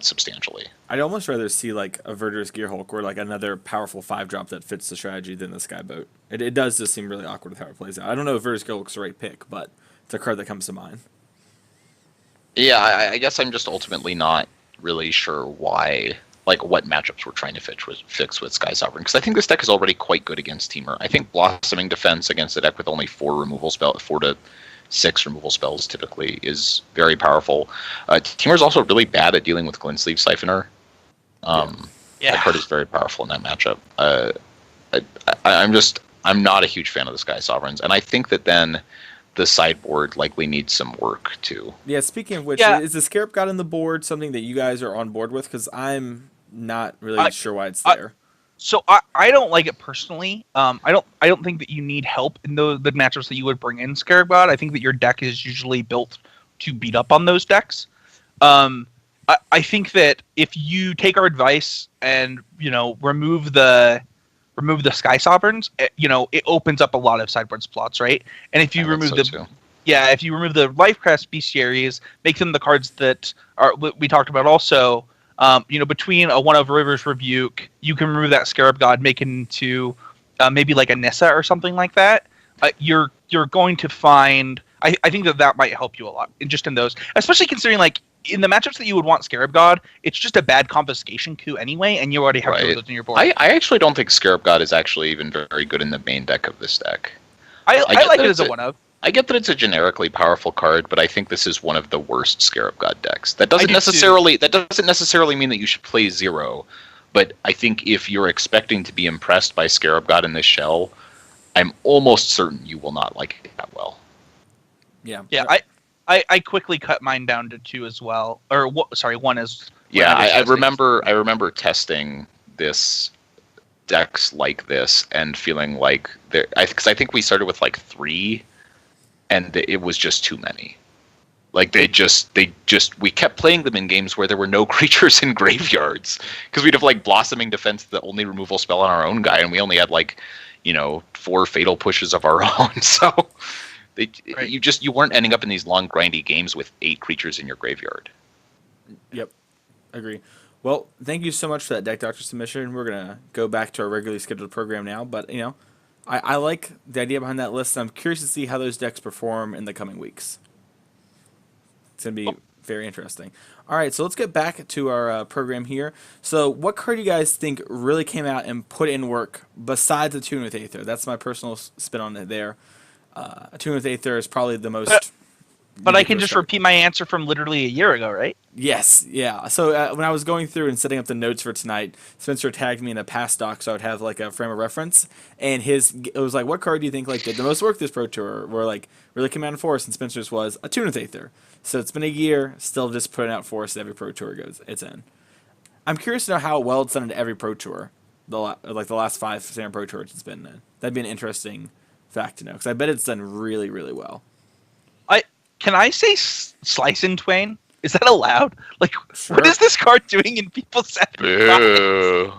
substantially. I'd almost rather see like a Verdurous Gearhulk or like another powerful 5-drop that fits the strategy than the Skyboat. It does just seem really awkward with how it plays out. I don't know if Verdurous Gearhulk's the right pick, but it's a card that comes to mind. Yeah, I guess I'm just ultimately not really sure why, like, what matchups we're trying to fix with Sky Sovereign, because I think this deck is already quite good against Temur. I think Blossoming Defense against a deck with only 4 to 6 removal spells typically is very powerful. Temur's also really bad at dealing with Glint Sleeve Siphoner. That card is very powerful in that matchup. I'm not a huge fan of the Sky Sovereigns, and I think that then the sideboard likely needs some work too. Yeah, speaking of which, is the Scarab God on the board something that you guys are on board with? Because I'm not really sure why it's there. So I don't like it personally. I don't think that you need help in the matchups that you would bring in Scarab God. I think that your deck is usually built to beat up on those decks. I think that if you take our advice and remove the Sky Sovereigns, it opens up a lot of sideboard slots, right? And if you remove if you remove the Lifecrest bestiaries, make them the cards that are we talked about also. Between a 1 of River's Rebuke, you can remove that Scarab God, make it into maybe like a Nissa or something like that. You're going to find. I think that might help you a lot, just in those, especially considering like in the matchups that you would want Scarab God, it's just a bad confiscation coup anyway, and you already have two of those in your board. I actually don't think Scarab God is actually even very good in the main deck of this deck. I like it as a 1 of. I get that it's a generically powerful card, but I think this is one of the worst Scarab God decks. That doesn't necessarily mean that you should play 0, but I think if you're expecting to be impressed by Scarab God in this shell, I'm almost certain you will not like it that well. Yeah. I quickly cut mine down to 2 as well, or 1 is. Yeah, I remember testing this decks like this and feeling like because I think we started with like 3. And it was just too many. Like we kept playing them in games where there were no creatures in graveyards, because we'd have like Blossoming Defense, the only removal spell on our own guy, and we only had 4 fatal pushes of our own. So you weren't ending up in these long grindy games with 8 creatures in your graveyard. Yep, agree. Well, thank you so much for that Deck Doctor submission. We're gonna go back to our regularly scheduled program now, but I like the idea behind that list. I'm curious to see how those decks perform in the coming weeks. It's going to be very interesting. All right, so let's get back to our program here. So what card do you guys think really came out and put in work besides Attune with Aether? That's my personal spin on it there. Attune with Aether is probably the most... But I can just repeat my answer from literally a year ago, right? Yes, yeah. So when I was going through and setting up the notes for tonight, Spencer tagged me in a past doc, so I would have like a frame of reference. And it was like, what card do you think like did the most work this Pro Tour, where like really came out in force? And Spencer's was Attune with Aether. So it's been a year, still just putting out force every Pro Tour it's in. I'm curious to know how well it's done in every Pro Tour, the last 5 Standard Pro Tours it's been in. That'd be an interesting fact to know, because I bet it's done really, really well. can I say Slice and Twain? Is that allowed? Like, Sure. what is this card doing in people's Saturday Boo.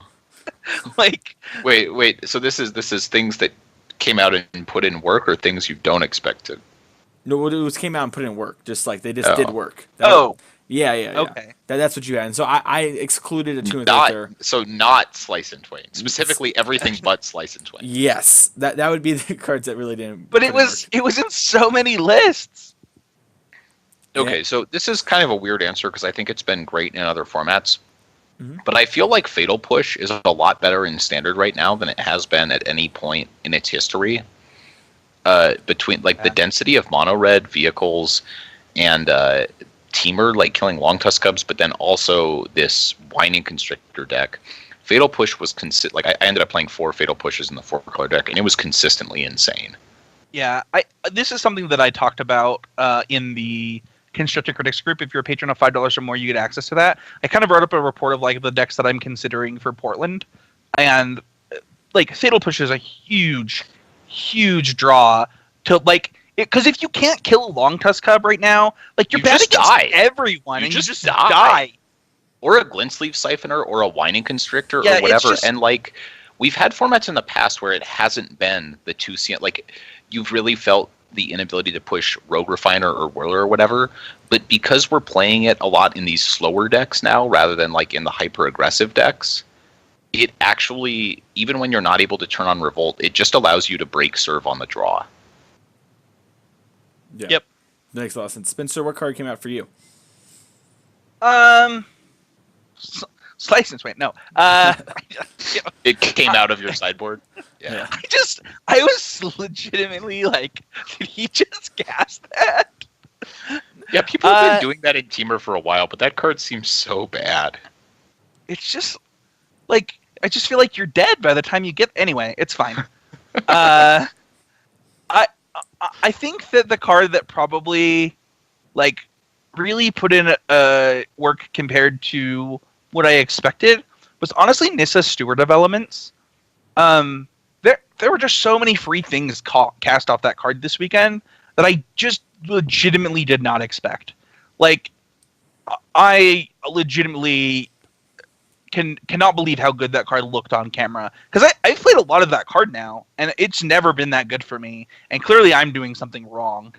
Like, Wait. So this is things that came out and put in work, or things you don't expect to. No, it was came out and put in work. Just like they just Oh. did work. Yeah. okay. That's what you had. And so I excluded a 2 and 3 there. Not Slice and Twain. Specifically, everything but Slice and Twain. Yes, that would be the cards that really didn't. But it was in so many lists. Okay, Yeah. so this is kind of a weird answer because I think it's been great in other formats. Mhm. But I feel like Fatal Push is a lot better in Standard right now than it has been at any point in its history. Between like the density of mono red vehicles and Teamer like killing Long Tusk Cubs, but then also this Whining Constrictor deck. Fatal Push was like I ended up playing 4 Fatal Pushes in the 4-color deck, and it was consistently insane. Yeah, this is something that I talked about in the Constructed Critics group. If you're a patron of $5 or more, you get access to that. I kind of wrote up a report of like the decks that I'm considering for Portland, and like Fatal Push is a huge draw to like because if you can't kill a Long Tusk Cub right now, like you're You bad just against die. everyone, You and just you just die. die. Or a Glint Sleeve Siphoner, or a Whining Constrictor, Yeah, or it's whatever. just- And like we've had formats in the past where it hasn't been the 2 CN. Like you've really felt the inability to push Rogue Refiner or Whirler or whatever. But because we're playing it a lot in these slower decks now, rather than like in the hyper aggressive decks, it actually, even when you're not able to turn on Revolt, it just allows you to break serve on the draw. Yeah. Yep. Makes a lot of sense. Spencer, what card came out for you? Slice and Twain. No. It came out of your sideboard. Yeah. I was legitimately like, did he just cast that? Yeah, people have been doing that in Teamer for a while, but that card seems so bad. It's just like I just feel like you're dead by the time you get. Anyway, it's fine. I think that the card that probably like really put in work compared to what I expected was honestly Nissa Steward of Elements. There were just so many free things cast off that card this weekend that I just legitimately did not expect. Like, I legitimately cannot believe how good that card looked on camera. Because I've played a lot of that card now, and it's never been that good for me. And clearly I'm doing something wrong.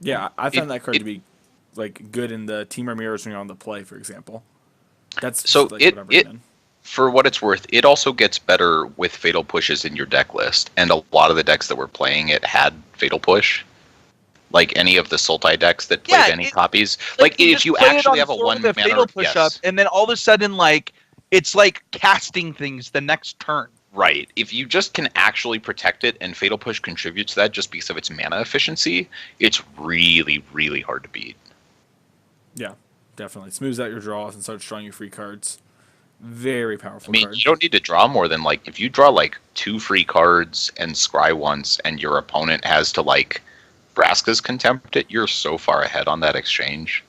Yeah, I found that card to be like good in the Teamer mirrors when you're on the play, for example. That's So like what I've recommend. For what it's worth, it also gets better with Fatal Pushes in your deck list, and a lot of the decks that were playing it had Fatal Push. Like any of the Sultai decks that played any copies. Like if you actually have a 1 mana Fatal Push up, and then all of a sudden, like it's like casting things the next turn. Right. If you just can actually protect it, and Fatal Push contributes to that just because of its mana efficiency, it's really, really hard to beat. Yeah, definitely. Smooths out your draws and starts drawing you free cards. Very powerful I mean, card. you don't need to draw more than like if you draw like 2 free cards and scry once, and your opponent has to like Vraska's Contempt it, you're so far ahead on that exchange.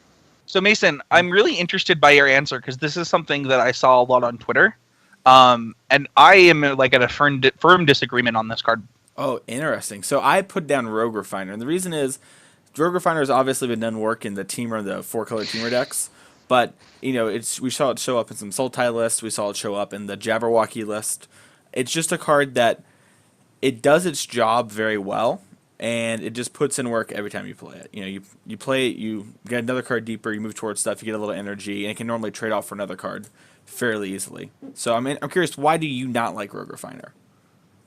So Mason, I'm really interested by your answer because this is something that I saw a lot on Twitter, and I am like at a firm disagreement on this card. Oh, interesting. So I put down Rogue Refiner, and the reason is Rogue Refiner has obviously been done work in the Teamer, the 4-color Teamer decks, but you know we saw it show up in some Sultai lists, we saw it show up in the Jabberwocky list. It's just a card that it does its job very well, and it just puts in work every time you play it. You know, you play it, you get another card deeper, you move towards stuff, you get a little energy, and it can normally trade off for another card fairly easily. So I'm curious, why do you not like Rogue Refiner?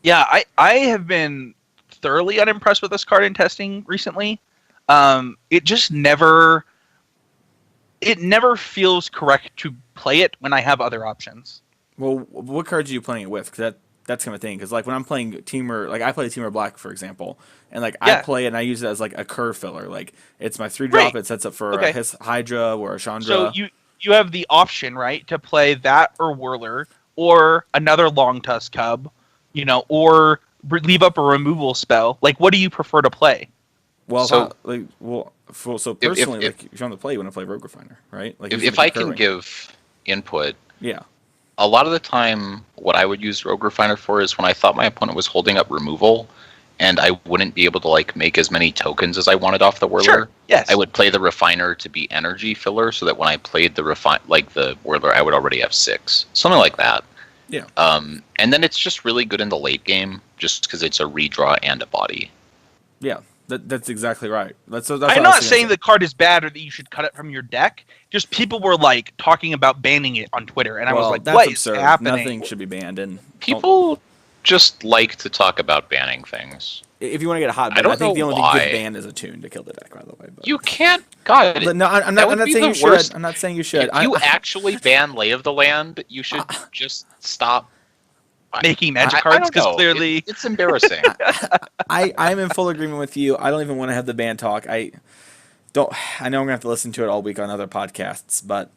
Yeah, I have been thoroughly unimpressed with this card in testing recently. It just never feels correct to play it when I have other options. Well, what cards are you playing it with? Because that's kind of thing. Because like when I'm playing Teamer, like I play Teamer Black, for example, and like I play it and I use it as like a curve filler. Like it's my 3-drop. Right. It sets up for a Hydra or a Chandra. So you have the option, right, to play that or Whirler or another Long Tusk Cub, you know, or leave up a removal spell. Like, what do you prefer to play? Well, So- so personally, like if you're on the play, you want to play Rogue Refiner, right? Like If I can give input, yeah. a lot of the time what I would use Rogue Refiner for is when I thought my opponent was holding up removal, and I wouldn't be able to like make as many tokens as I wanted off the Whirler. Sure. Yes. I would play the Refiner to be energy filler, so that when I played the Whirler, I would already have 6, something like that. Yeah. And then it's just really good in the late game, just because it's a redraw and a body. Yeah, that's exactly right. That's I'm not saying the card is bad or that you should cut it from your deck. Just people were like talking about banning it on Twitter, and I was like, that's "What absurd. is happening?" Nothing should be banned. And People just like to talk about banning things. if you want to get a hot I ban, don't I think know the only why. thing good ban is a tune to kill the deck. By the way, but. You can't. God, But no, I'm that not would be saying the you should. worst. I'm not saying you should. If you actually ban Lay of the Land, you should just stop Making magic I cards don't because know. clearly It's embarrassing. I'm in full agreement with you. I don't even want to have the ban talk. I know I'm gonna have to listen to it all week on other podcasts, but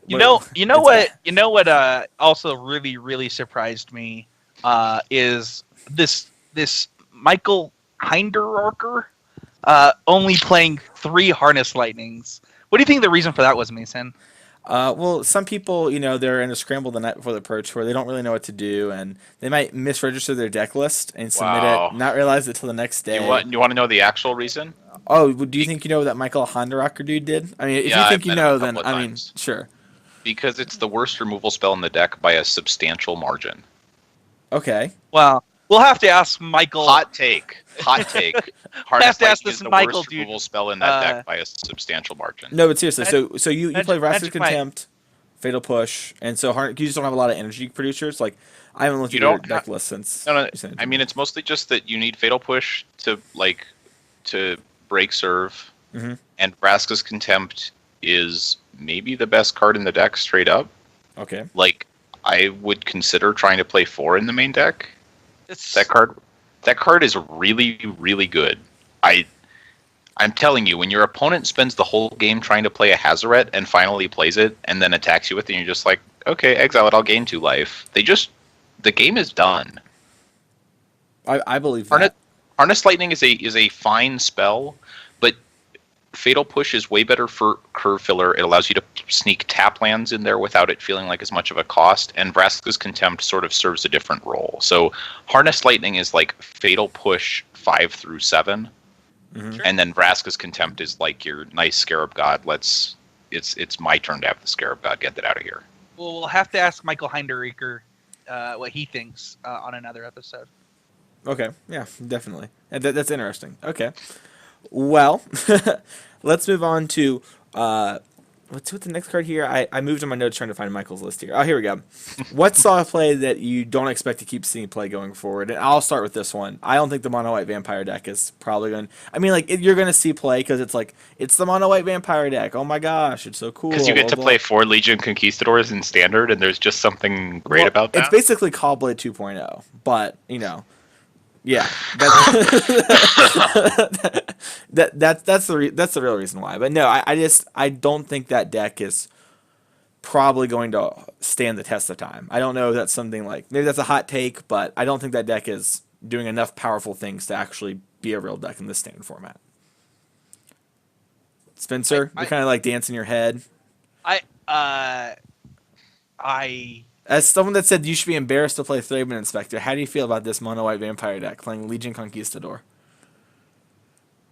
you know it's what also really surprised me is this Michael Hinderarker only playing 3 Harness Lightnings. What do you think the reason for that was, Mason? Well, some people, they're in a scramble the night before the Pro Tour. They don't really know what to do, and they might misregister their deck list and submit Wow. it, not realize it till the next day. You want to know the actual reason? Oh, do you think you know what that Michael Honderocker dude did? I mean, if you think I've you met him know, a then couple of I mean, times. sure. Because it's the worst removal spell in the deck by a substantial margin. Okay. Well, we'll have to ask Michael. Hot take. Harness to ask Lightning this is the Michael worst dude. removal spell in that deck by a substantial margin. No, but seriously, so you play Wrath's Magic Mike. Contempt, Fatal Push, and so you just don't have a lot of energy producers. Like, I haven't looked You at your don't deck have- list since. No, you sent it to I me. mean, it's mostly just that you need Fatal Push to break serve, Mhm. and Vraska's Contempt is maybe the best card in the deck straight up. Okay. Like, I would consider trying to play 4 in the main deck. It's, That card is really, really good. I'm telling you, when your opponent spends the whole game trying to play a Hazaret and finally plays it and then attacks you with it, and you're just like, okay, exile it, I'll gain 2 life. The game is done. I believe that. Harness Lightning is a fine spell, but Fatal Push is way better for curve filler. It allows you to sneak tap lands in there without it feeling like as much of a cost, and Vraska's Contempt sort of serves a different role. So Harness Lightning is like Fatal Push 5 through 7, Mhm. and then Vraska's Contempt is like your nice Scarab God. It's my turn to have the Scarab God. Get that out of here. well, we'll have to ask Michael Hinderreeker what he thinks on another episode. Okay, yeah, definitely. That's interesting. Okay, well, let's move on to what's the next card here? I moved on my notes trying to find Michael's list here. Oh, here we go. What saw a play that you don't expect to keep seeing play going forward? And I'll start with this one. I don't think the mono white vampire deck is probably going. I mean, like you're going to see play because it's the mono white vampire deck. Oh my gosh, it's so cool. Because you get to blah, play 4 Legion Conquistadors in Standard, and there's just something great Well, about that. It's basically Callblade 2.0, but yeah, that's the real reason why. But no, I don't think that deck is probably going to stand the test of time. I don't know if that's something like maybe that's a hot take, but I don't think that deck is doing enough powerful things to actually be a real deck in this standard format. Spencer, you're kind of like dancing your head. I As someone that said you should be embarrassed to play Thraben Inspector, how do you feel about this mono white vampire deck playing Legion Conquistador?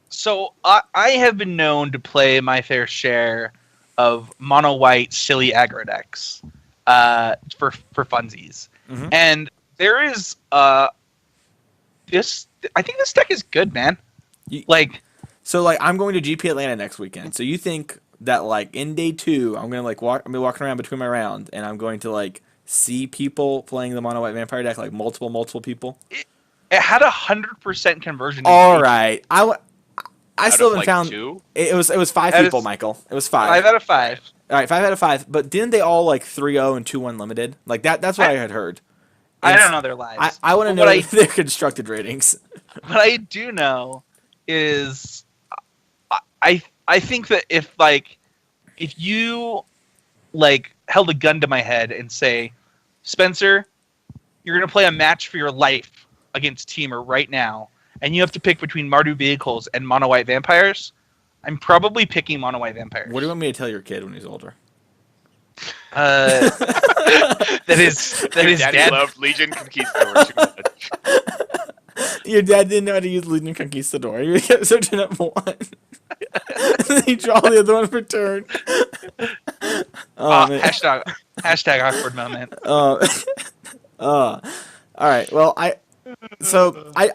So I have been known to play my fair share of mono white silly aggro decks for funsies, Mhm. and there is this. I think this deck is good, man. So I'm going to GP Atlanta next weekend. So you think that in day 2, I'm gonna I'm walking around between my round, and I'm going to see people playing the mono white vampire deck, multiple people. It had 100% conversion. All right, I still haven't found 2? it was 5 That people, is- Michael. It was 5. 5 out of 5. All right, 5 out of 5. But didn't they all 3-0 and 2-1 limited? That's what I had heard. I don't know their lives. I want to But know their constructed ratings. What I do know is I think that if you held a gun to my head and say, Spencer, you're gonna play a match for your life against Teamer right now, and you have to pick between Mardu vehicles and mono white vampires, I'm probably picking mono white vampires. What do you want me to tell your kid when he's older? That is Daddy dad. loved Legion Conquistador too much. Your dad didn't know how to use Legion Conquistador. You kept searching up one. And then you draw the other one for turn. Oh, man. Hashtag awkward moment. All right. Well, I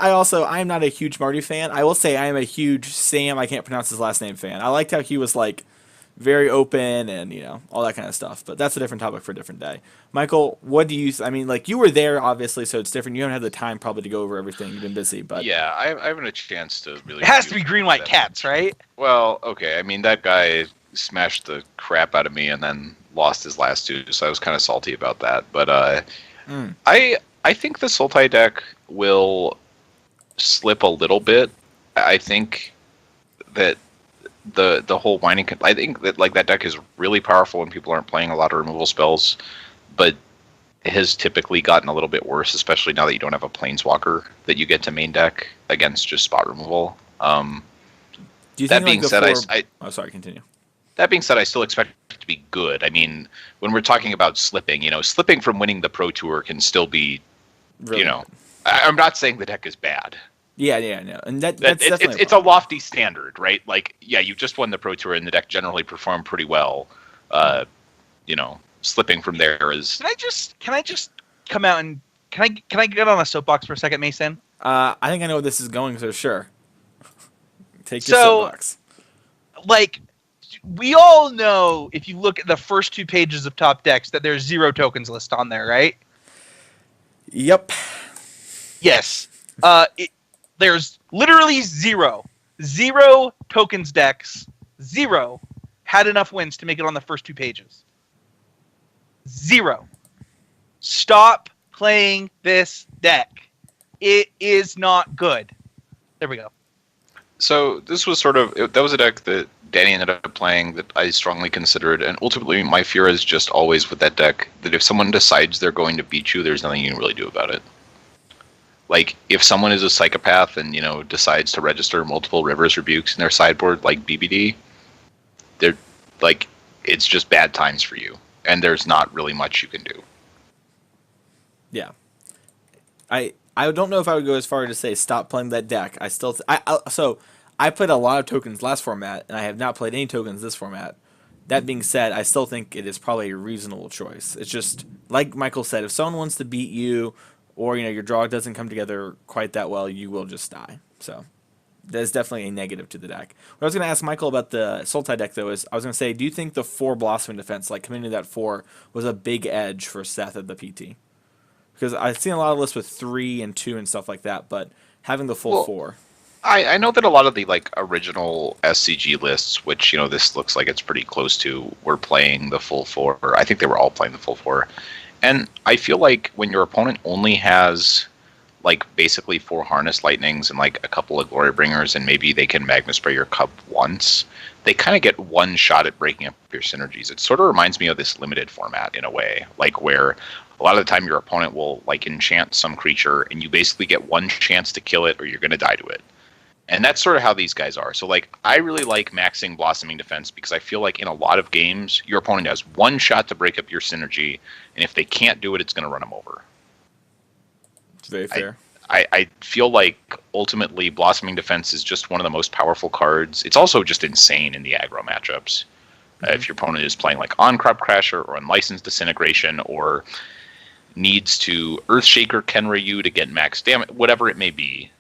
also I'm not a huge Marty fan. I will say I am a huge Sam. I can't pronounce his last name fan. I liked how he was like very open and all that kind of stuff. But that's a different topic for a different day. Michael, what do you? I mean, like you were there obviously, so it's different. You don't have the time probably to go over everything. You've been busy, but Yeah, I haven't a chance to really. It has to be green white cats, right? Well, okay. I mean, that guy smashed the crap out of me and then lost his last two, so I was kind of salty about that. But I think the Sultai deck will slip a little bit. I think that the whole whining. I think that like that deck is really powerful when people aren't playing a lot of removal spells, but it has typically gotten a little bit worse, especially now that you don't have a planeswalker that you get to main deck against just spot removal. do you That think being like said, before... Oh, sorry. Continue. That being said, I still expect it to be good. I mean, when we're talking about slipping, slipping from winning the Pro Tour can still be, Really good. I'm not saying the deck is bad. Yeah, no, and that's definitely It's a lofty standard, right? Like, yeah, you just won the Pro Tour and the deck generally performed pretty well. Slipping from there is. Can I just come out and can I get on a soapbox for a second, Mason? I think I know where this is going, so sure. Take your soapbox. Like, we all know if you look at the first 2 pages of top decks that there's 0 tokens list on there, right? Yep. Yes. There's literally 0 tokens decks. 0 had enough wins to make it on the first 2 pages. 0. Stop playing this deck. It is not good. There we go. So this was that was a deck that Danny ended up playing that I strongly considered, and ultimately my fear is just always with that deck that if someone decides they're going to beat you, there's nothing you can really do about it. Like, if someone is a psychopath and, decides to register multiple Rivers Rebukes in their sideboard, like BBD, they're, like, it's just bad times for you. And there's not really much you can do. Yeah. I don't know if I would go as far as to say stop playing that deck. I played a lot of tokens last format, and I have not played any tokens this format. That being said, I still think it is probably a reasonable choice. It's just, like Michael said, if someone wants to beat you, or your draw doesn't come together quite that well, you will just die. So that's definitely a negative to the deck. What I was going to ask Michael about the Sultai deck, though, is I was going to say, do you think the 4 Blossoming Defense, like coming into that 4, was a big edge for Seth at the PT? Because I've seen a lot of lists with 3 and 2 and stuff like that, but having the full 4. I know that a lot of the original SCG lists, which this looks like it's pretty close to, were playing the full 4. I think they were all playing the full 4. And I feel like when your opponent only has basically 4 Harness Lightnings and a couple of Glory Bringers, and maybe they can Magma Spray your cup once, they kind of get one shot at breaking up your synergies. It sort of reminds me of this limited format in a way, where a lot of the time your opponent will enchant some creature and you basically get one chance to kill it or you're going to die to it. And that's sort of how these guys are. So I really like maxing Blossoming Defense because I feel like in a lot of games your opponent has one shot to break up your synergy, and if they can't do it, it's going to run them over. It's very fair. I feel like ultimately Blossoming Defense is just one of the most powerful cards. It's also just insane in the aggro matchups. If your opponent is playing on Crop Crasher or Unlicensed Disintegration or needs to Earthshaker Kenryu to get max damage, whatever it may be,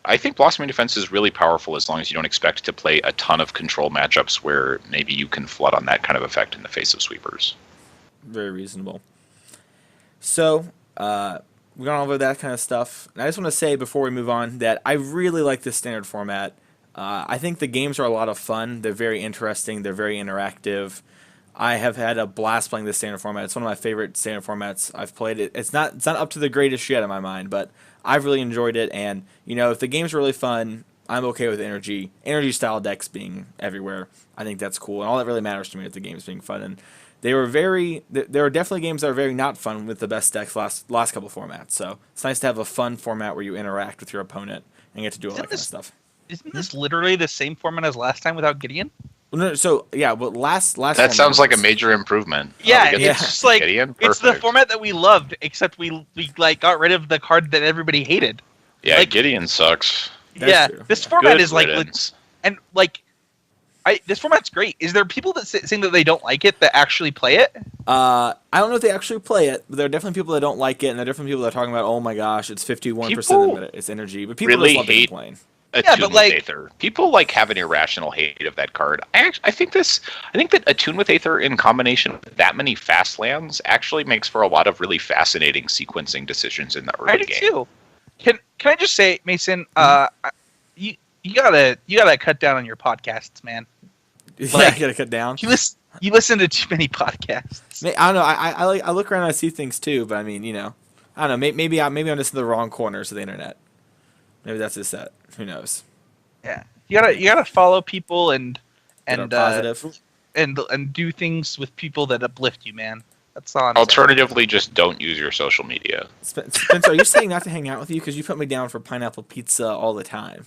I think Blossoming Defense is really powerful as long as you don't expect to play a ton of control matchups where maybe you can flood on that kind of effect in the face of sweepers. Very reasonable. So, we've gone over that kind of stuff. And I just want to say before we move on that I really like this standard format. I think the games are a lot of fun. They're very interesting. They're very interactive. I have had a blast playing this standard format. It's one of my favorite standard formats I've played. It's not up to the greatest yet in my mind, but I've really enjoyed it. And if the game's really fun, I'm okay with energy style decks being everywhere. I think that's cool, and all that really matters to me is the games being fun. And there are definitely games that are very not fun with the best decks last couple formats. So it's nice to have a fun format where you interact with your opponent and get to do all that kind of stuff. Isn't this literally the same format as last time without Gideon? No, so yeah, but last that sounds like a major improvement. Yeah, it's just like Gideon? It's the format that we loved, except we got rid of the card that everybody hated. Yeah, Like, Gideon sucks. That's true. this Yeah. format Good is like, riddance. and like, this format's great. Is there people that saying that they don't like it that actually play it? I don't know if they actually play it, but there are definitely people that don't like it, and there are definitely people that are talking about, oh my gosh, it's 51% People of its energy. But people really just love to hate complain. Attune but, with like- Aether. People like have an irrational hate of that card. I think that Attune with Aether in combination with that many fast lands actually makes for a lot of really fascinating sequencing decisions in the I early do game. too. Can I just say, Mason? You gotta cut down on your podcasts, man. Yeah, Like, you gotta cut down. You listen to too many podcasts. I don't know. I look around and I see things too, but I mean, I don't know. Maybe I'm just in the wrong corners of the internet. Maybe that's just that. Who knows? Yeah, you gotta follow people and That are positive. and do things with people that uplift you, man. That's all I'm saying. Alternatively, just don't use your social media. Spencer, are you saying not to hang out with you because you put me down for pineapple pizza all the time?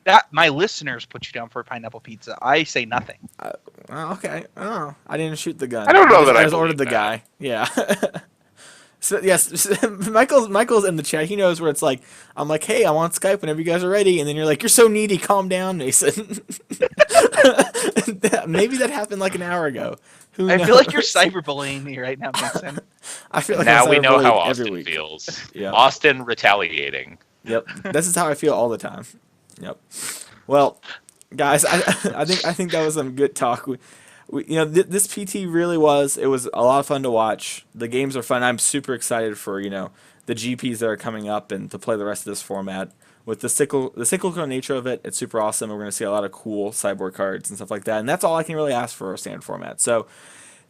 That my listeners put you down for pineapple pizza. I say nothing. Oh, okay. Oh, I didn't shoot the gun. I don't know that I I just ordered the believe that. guy. Yeah. So yes, Michael's in the chat. He knows where it's like. I'm like, hey, I'm on Skype whenever you guys are ready, and then you're like, you're so needy. Calm down, Mason. Maybe that happened like an hour ago. Who I knows? feel like you're cyberbullying me right now, Mason. I feel like Now I'm we know how cyberbullied every Austin week. feels. Yeah. Austin retaliating. Yep. This is how I feel all the time. Yep. Well, guys, I think that was some good talk. This PT really was. It was a lot of fun to watch. The games are fun. I'm super excited for the GPs that are coming up and to play the rest of this format. With the cyclical nature of it, it's super awesome. We're going to see a lot of cool sideboard cards and stuff like that. And that's all I can really ask for a standard format. So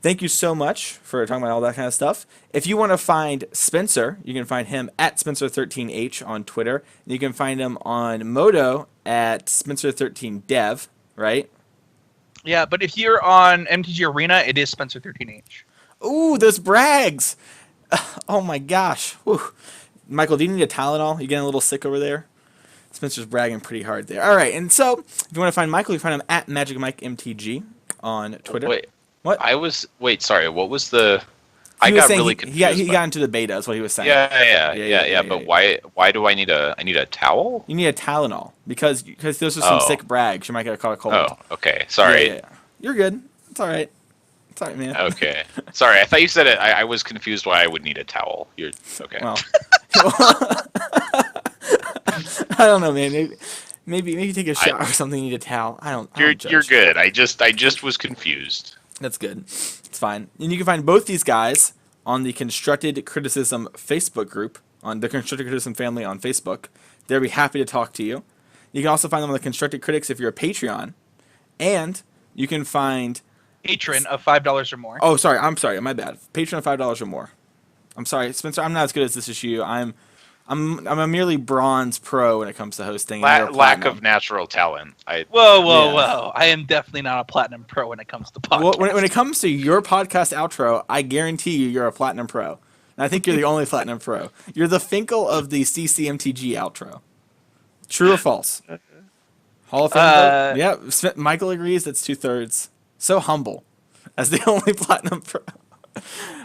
thank you so much for talking about all that kind of stuff. If you want to find Spencer, you can find him at Spencer13H on Twitter. You can find him on Modo at Spencer13Dev, right? Yeah, but if you're on MTG Arena, it is Spencer 13H. Ooh, those brags! Oh my gosh. Whew. Michael, do you need a Tylenol? You getting a little sick over there? Spencer's bragging pretty hard there. All right, and so if you want to find Michael, you can find him at MagicMikeMTG on Twitter. Wait, What? sorry, what was the... I He was got saying really confused. he got into the beta, is what he was saying. Yeah, but why do I need a towel? You need a Tylenol because those are some Oh. sick brags. You might get caught a cold. Oh, okay. Sorry. Yeah. You're good. It's all right. It's all right, man. Okay. Sorry, I thought you said it. I was confused why I would need a towel. You're okay. Well, I don't know, man. Maybe take a shower or something. You need a towel. I don't You're judge. good. I just was confused. That's good. It's fine. And you can find both these guys on the Constructed Criticism Facebook group, on the Constructed Criticism family on Facebook. They'll be happy to talk to you. You can also find them on the Constructed Critics if you're a Patreon. And you can find... Patron of $5 or more. Oh, sorry. I'm sorry. My bad. Patreon of $5 or more. I'm sorry, Spencer. I'm not as good as this issue. I'm a merely bronze pro when it comes to hosting. And you're a Lack platinum. of natural talent. Whoa! I am definitely not a platinum pro when it comes to podcasts. Well, when it comes to your podcast outro, I guarantee you're a platinum pro. And I think you're the only platinum pro. You're the Finkel of the CCMTG outro. True or false? Hall of Fame vote? Yeah, Michael agrees. That's 2/3. So humble, as the only platinum pro.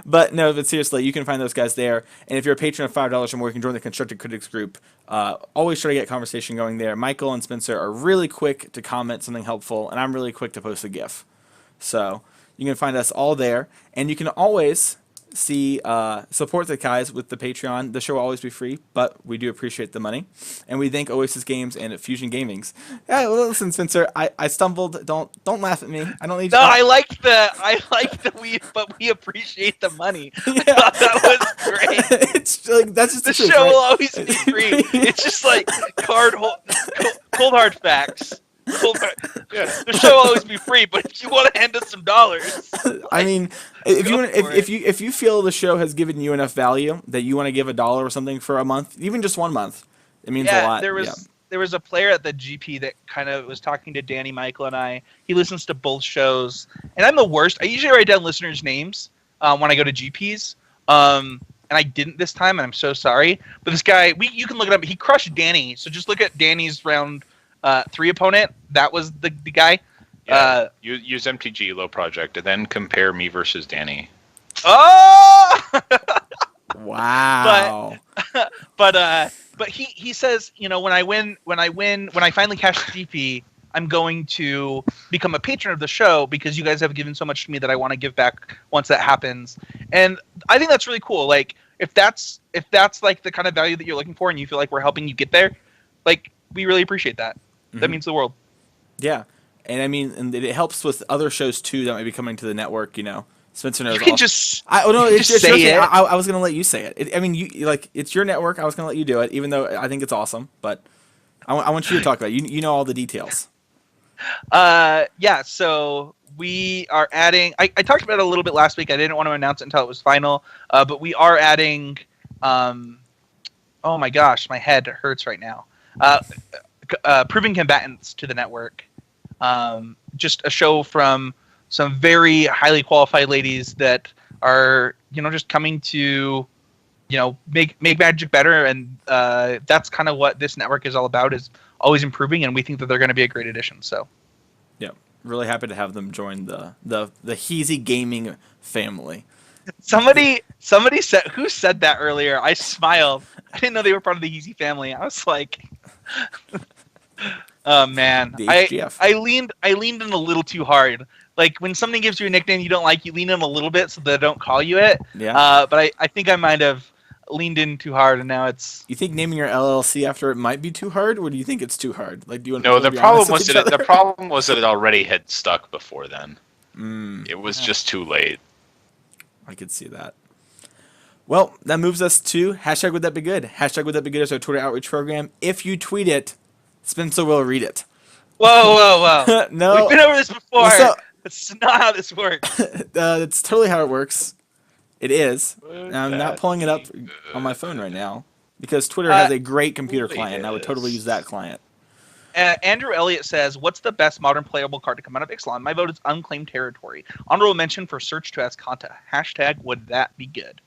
But seriously, you can find those guys there. And if you're a patron of $5 or more, you can join the Constructed Critics group. Always try to get conversation going there. Michael and Spencer are really quick to comment something helpful, and I'm really quick to post a GIF. So you can find us all there, and you can always support the guys with the Patreon. The show will always be free, but we do appreciate the money, and we thank Oasis Games and Fusion Gamings. Yeah, well, listen, Spencer, I stumbled. Don't laugh at me. I don't need. No, I like the we appreciate the money. I thought that was great. It's like that's just The truth, show right? will always be free. It's just like cold hard facts. Yeah, the show will always be free, but if you want to hand us some dollars, I mean, if you go want, for it. if you feel the show has given you enough value that you want to give $1 or something for a month, even just 1 month, it means a lot. there was a player at the GP that kind of was talking to Danny, Michael, and I. He listens to both shows, and I'm the worst. I usually write down listeners' names when I go to GPs, and I didn't this time, and I'm so sorry. But this guy, you can look it up. He crushed Danny, so just look at Danny's round 3 opponent. That was the guy. Yeah, use MTG low project and then compare me versus Danny. Oh! Wow. But he says, you know, when I finally cash the GP, I'm going to become a patron of the show because you guys have given so much to me that I want to give back once that happens. And I think that's really cool. Like if that's like the kind of value that you're looking for and you feel like we're helping you get there, like we really appreciate that. That means the world. Yeah. And I mean, and it helps with other shows too that might be coming to the network, you know. Spencer knows. You can just say it. I was gonna let you say it. I mean, you like it's your network. I was gonna let you do it, even though I think it's awesome. But I want you to talk about it. You know all the details. Yeah. So we are adding. I talked about it a little bit last week. I didn't want to announce it until it was final. But we are adding. Oh my gosh, my head hurts right now. Proving combatants to the network. Just a show from some very highly qualified ladies that are, you know, just coming to, you know, make Magic better, and that's kind of what this network is all about, is always improving, and we think that they're going to be a great addition. So, yeah, really happy to have them join the Heezy Gaming family. Somebody said, who said that earlier? I smiled. I didn't know they were part of the Heezy family. I was like, oh man, I leaned in a little too hard. Like when somebody gives you a nickname you don't like, you lean in a little bit so they don't call you it. Yeah. But I think I might have leaned in too hard, and now it's. You think naming your LLC after it might be too hard, or do you think it's too hard? Like, do you want? No, the problem was that it already had stuck before then. It was just too late. I could see that. Well, that moves us to hashtag Would That Be Good. Hashtag Would That Be Good is our Twitter outreach program. If you tweet it, Spencer will read it. Whoa. No. We've been over this before. So, it's not how this works. It's totally how it works. It is. I'm not pulling it up on my phone right now because Twitter has a great computer client, and I would totally use that client. Andrew Elliott says, "What's the best modern playable card to come out of Ixalan? My vote is Unclaimed Territory. Honorable mention for Search to Azcanta. Hashtag Would That Be Good."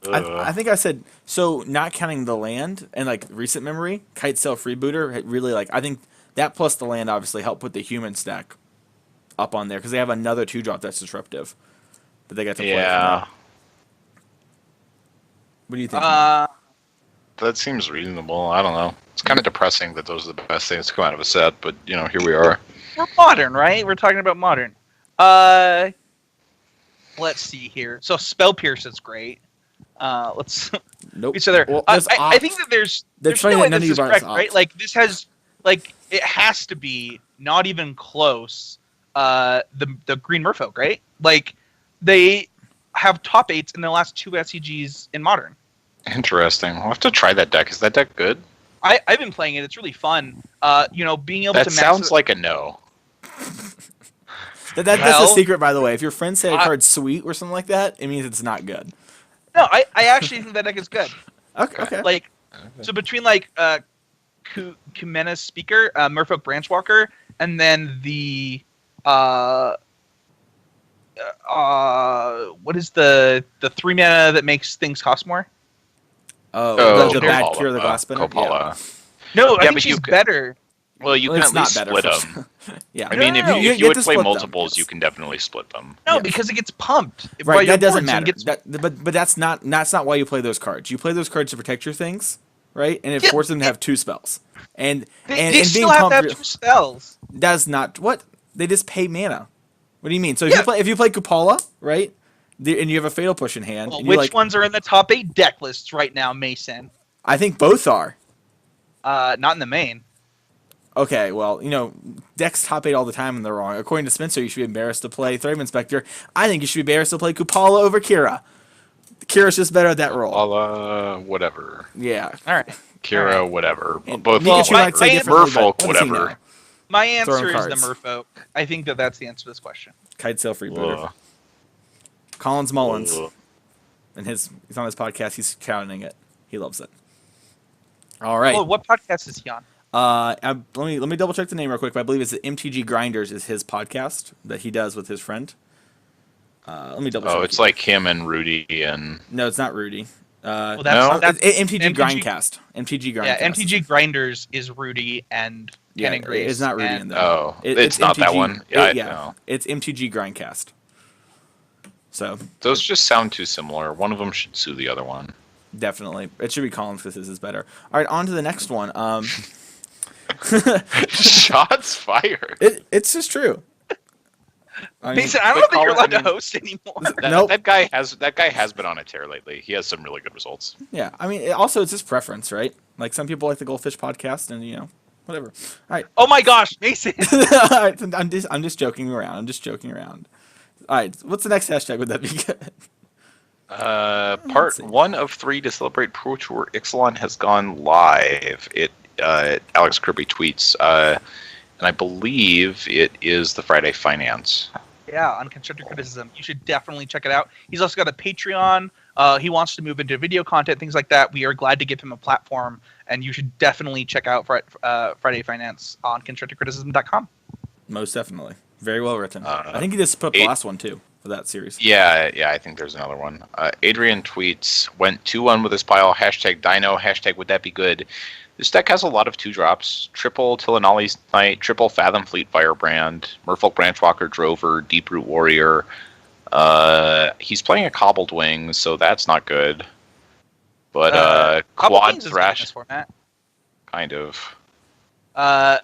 I think I said, so not counting the land and like recent memory, Kite Sail Freebooter, really like, I think that plus the land obviously helped put the human stack up on there because they have another 2-drop that's disruptive. But they got to play. Yeah. What do you think? That seems reasonable. I don't know. It's kind of depressing that those are the best things to come out of a set, but you know, here we are. We're modern, right? We're talking about modern. Let's see here. So Spell Pierce is great. Let's. Nope. So there. Well, I think that there's no way this is correct, right? Like this has, like it has to be not even close. The Green Merfolk, right? Like they have top 8s in the last 2 SCGs in Modern. Interesting. We'll have to try that deck. Is that deck good? I've been playing it. It's really fun. You know, being able to. That sounds like a no. That's a secret, by the way. If your friends say a card's sweet or something like that, it means it's not good. No, I actually think that deck is good. Okay. Like, so between like Kumena's Speaker, Merfolk Branchwalker, and then the what is the 3 mana that makes things cost more? The bad Cure the Glass Spinner. Copala. Yeah. No, I think she's better. Well, you can at least split them. Yeah. I mean, if you would play multiples, you can definitely split them. No, because it gets pumped. Right, that doesn't matter. But that's not why you play those cards. You play those cards to protect your things, right? And it forces them to have 2 spells. And they still have to have 2 spells. That's not what they just pay mana. What do you mean? So if you play Kupala, right, and you have a Fatal Push in hand, well, which ones are in the top 8 deck lists right now, Mason? I think both are. Not in the main. Okay, well, you know, decks top 8 all the time and they're wrong. According to Spencer, you should be embarrassed to play Thrave Inspector. I think you should be embarrassed to play Kupala over Kira. Kira's just better at that role. Kupala, whatever. Yeah. All right. Kira, whatever. And Both. Pikachu might say differently, Merfolk, whatever. My answer is the Merfolk. I think that's the answer to this question. Kite Sail Freebooter. Collins Mullins. And he's on his podcast. He's counting it. He loves it. All right. Oh, what podcast is he on? Let me double check the name real quick. But I believe it's the MTG Grinders is his podcast that he does with his friend. Let me double check. Oh, it's like him and Rudy and. No, it's not Rudy. Well, that's MTG Grindcast. MTG Grindcast. Yeah, MTG Grinders is Rudy and Ken and Grace. It's not Rudy in there. Oh, it's not MTG, that one. Yeah, it's MTG Grindcast. So Those just sound too similar. One of them should sue the other one. definitely, it should be Collins because his is better. All right, on to the next one. Shots fired. It's just true. I mean, Mason, I but don't think you're Colin, allowed I mean- to host anymore. Nope. That guy has been on a tear lately. He has some really good results. yeah, I mean, also it's just preference, right? Like some people like the Goldfish podcast, and whatever. All right, Oh my gosh, Mason! all right. I'm just joking around. I'm just joking around. All right, what's the next hashtag? Would that be good? Part see. 1 of 3 to celebrate Pro Tour Ixalan has gone live. Alex Kirby tweets, and I believe it is the Friday Finance. Yeah, on constructive criticism. You should definitely check it out. He's also got a Patreon. He wants to move into video content, things like that. We are glad to give him a platform, and you should definitely check out Friday Finance on constructivecriticism.com. Most definitely. Very well written. Uh, I think he just put up the last one too for that series. Yeah, I think there's another one. Adrian tweets, went 2-1 with his pile, hashtag Dino, hashtag would that be good. This deck has a lot of 2-drops, triple Tillinolli's Knight, triple Fathom Fleet Firebrand, Merfolk Branchwalker Drover, Deep Root Warrior. He's playing a Cobbled Wing, so that's not good. But Quad Thrash, Format. kind of. Uh,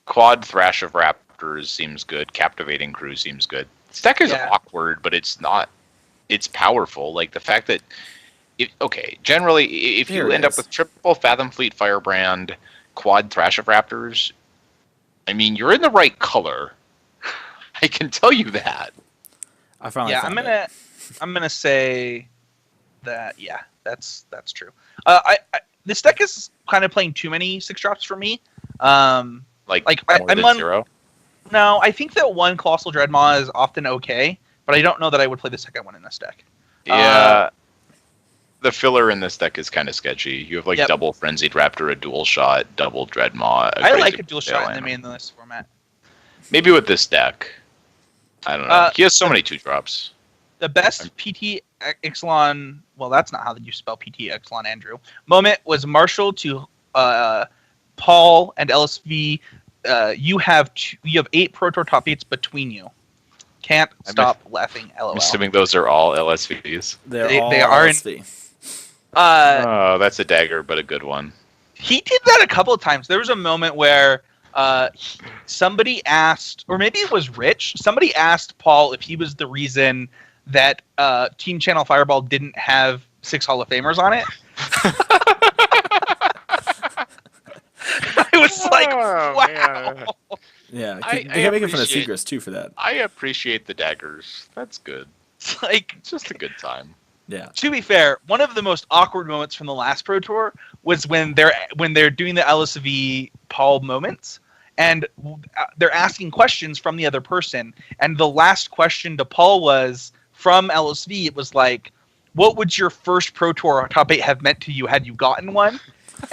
Quad Thrash of Raptors seems good. Captivating Crew seems good. This deck is Yeah. awkward, but it's not. It's powerful. Like the fact that, generally, if Here you it end up is. with triple Fathom Fleet Firebrand, Quad Thrash of Raptors, I mean, you're in the right color. I can tell you that. I finally yeah, found it. I'm gonna say that. Yeah, that's true. This deck is kind of playing too many 6-drops for me. Like I'm more than on- 0. No, I think that one Colossal Dreadmaw is often okay, but I don't know that I would play the second one in this deck. Yeah. The filler in this deck is kind of sketchy. You have Yep. double Frenzied Raptor, a dual shot, double Dreadmaw. I like a crazy dual shot in the Ixalan. main list format. Maybe with this deck. I don't know. He has so many 2-drops. The best PT Ixalan, well, that's not how you spell PT Ixalan, Andrew. Moment was Marshall to Paul and LSV. You have 8 Pro Tour top 8s between you. Can't stop laughing. LOL. I'm assuming those are all LSVs. They they are in- LSV. Oh, that's a dagger, but a good one. He did that a couple of times. There was a moment where somebody asked, or maybe it was Rich, somebody asked Paul if he was the reason that Team Channel Fireball didn't have 6 Hall of Famers on it. I was like, Oh, wow. man. Yeah, I they kept making fun of appreciate- Seagrass too for that. I appreciate the daggers. That's good. It's like, It's just a good time. Yeah. to be fair, one of the most awkward moments from the last Pro Tour was when they're doing the LSV Paul moments, and they're asking questions from the other person, and the last question to Paul was from LSV. It was like, "What would your first Pro Tour top 8 have meant to you had you gotten one?"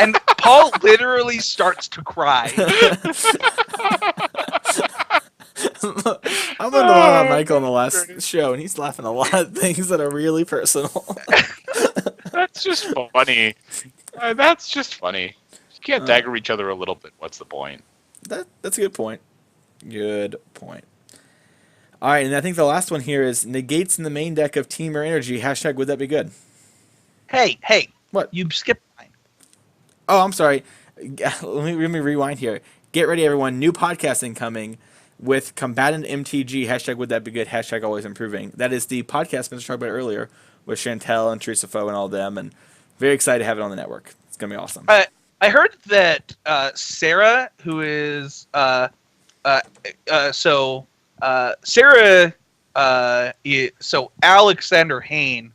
And Paul literally starts to cry. I learned a lot about Michael in the last show, and he's laughing a lot at things that are really personal. That's just funny. That's just funny. You can't dagger each other a little bit. What's the point? That's a good point. Good point. All right, and I think the last one here is negates in the main deck of Team or Energy. Hashtag would that be good? Hey, What? you skipped mine. Oh, I'm sorry. Let me rewind here. Get ready, everyone. New podcasting coming with Combatant MTG. Hashtag would that be good? Hashtag always improving. That is the podcast Mr. talked about earlier with Chantel and Teresa Foe and all them. And very excited to have it on the network. It's going to be awesome. I heard that Sarah, who is Sarah, so Alexander Hain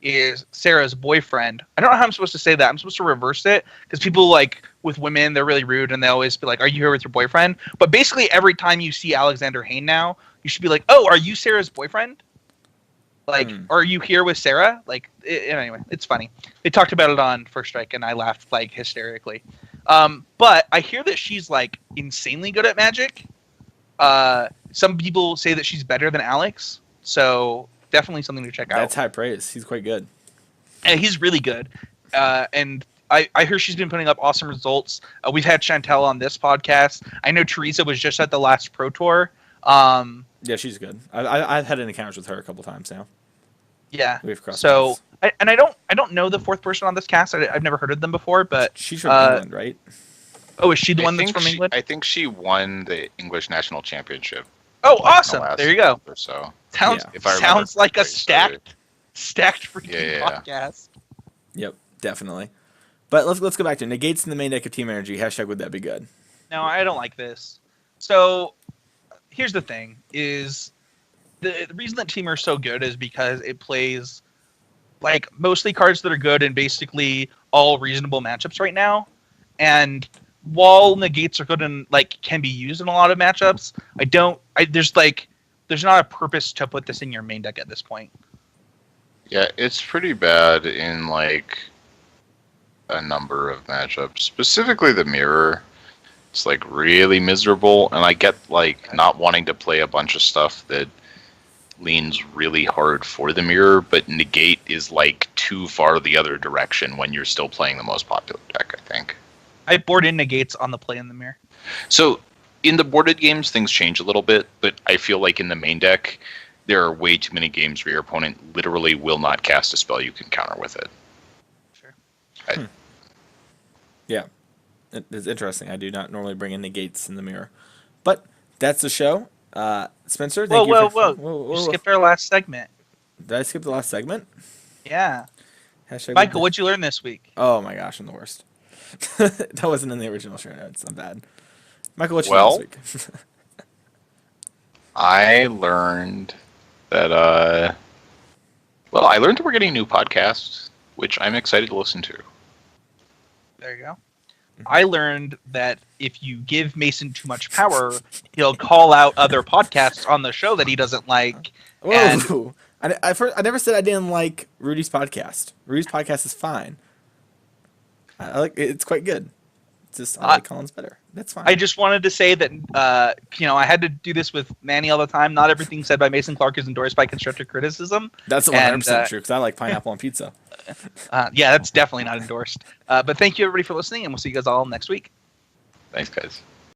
is Sarah's boyfriend. I don't know how I'm supposed to say that. I'm supposed to reverse it because people like with women, they're really rude and they always be like, "Are you here with your boyfriend?" But basically, every time you see Alexander Hain now, you should be like, "Oh, are you Sarah's boyfriend?" Like, are you here with Sarah? Like, anyway, it's funny. They talked about it on First Strike, and I laughed like hysterically. But I hear that she's like insanely good at Magic. Some people say that she's better than Alex, so definitely something to check out. That's high praise. He's quite good. And he's really good. And I hear she's been putting up awesome results. We've had Chantel on this podcast. I know Teresa was just at the last Pro Tour. Yeah, she's good. I've had encounters with her a couple times now. Yeah. We've crossed So, paths. I don't know the fourth person on this cast. I've never heard of them before, but She's from England, right? oh, is she the one that's from she, England? I think she won the English national championship. Oh, like, in the awesome! last There you go. month or so. Sounds Yeah. If I remember sounds like a correctly, so- stacked freaking Yeah. podcast. Yep, definitely. But let's go back to negates in the main deck of Team Energy. Hashtag would that be good? No, I don't like this. So here's the thing: is the reason that Teamer is so good is because it plays like mostly cards that are good in basically all reasonable matchups right now. And while negates are good and like can be used in a lot of matchups, there's not a purpose to put this in your main deck at this point. Yeah, it's pretty bad in like a number of matchups. Specifically the mirror. It's like really miserable, and I get like not wanting to play a bunch of stuff that leans really hard for the mirror, but negate is like too far the other direction when you're still playing the most popular deck, I think. I board in negates on the play in the mirror. So in the boarded games, things change a little bit, but I feel like in the main deck, there are way too many games where your opponent literally will not cast a spell you can counter with it. Sure. Yeah, it's interesting. I do not normally bring in negates in the mirror, but that's the show. Spencer, thank you. Whoa! You skipped our last segment. Did I skip the last segment? Yeah. Hashtag Michael, what'd you learn this week? Oh my gosh, I'm the worst. That wasn't in the original show notes. I'm bad. Michael, what you Well, learned this week? I learned that, I learned that we're getting a new podcast, which I'm excited to listen to. There you go. I learned that if you give Mason too much power, he'll call out other podcasts on the show that he doesn't like. And Whoa! I never said I didn't like Rudy's podcast. Rudy's podcast is fine. I like it's quite good. It's just I like Colin's better. That's fine. I just wanted to say that I had to do this with Manny all the time. Not everything said by Mason Clark is endorsed by constructive criticism. That's 100% true because I like pineapple on pizza. Yeah, that's definitely not endorsed. But thank you everybody for listening, and we'll see you guys all next week. Thanks, guys.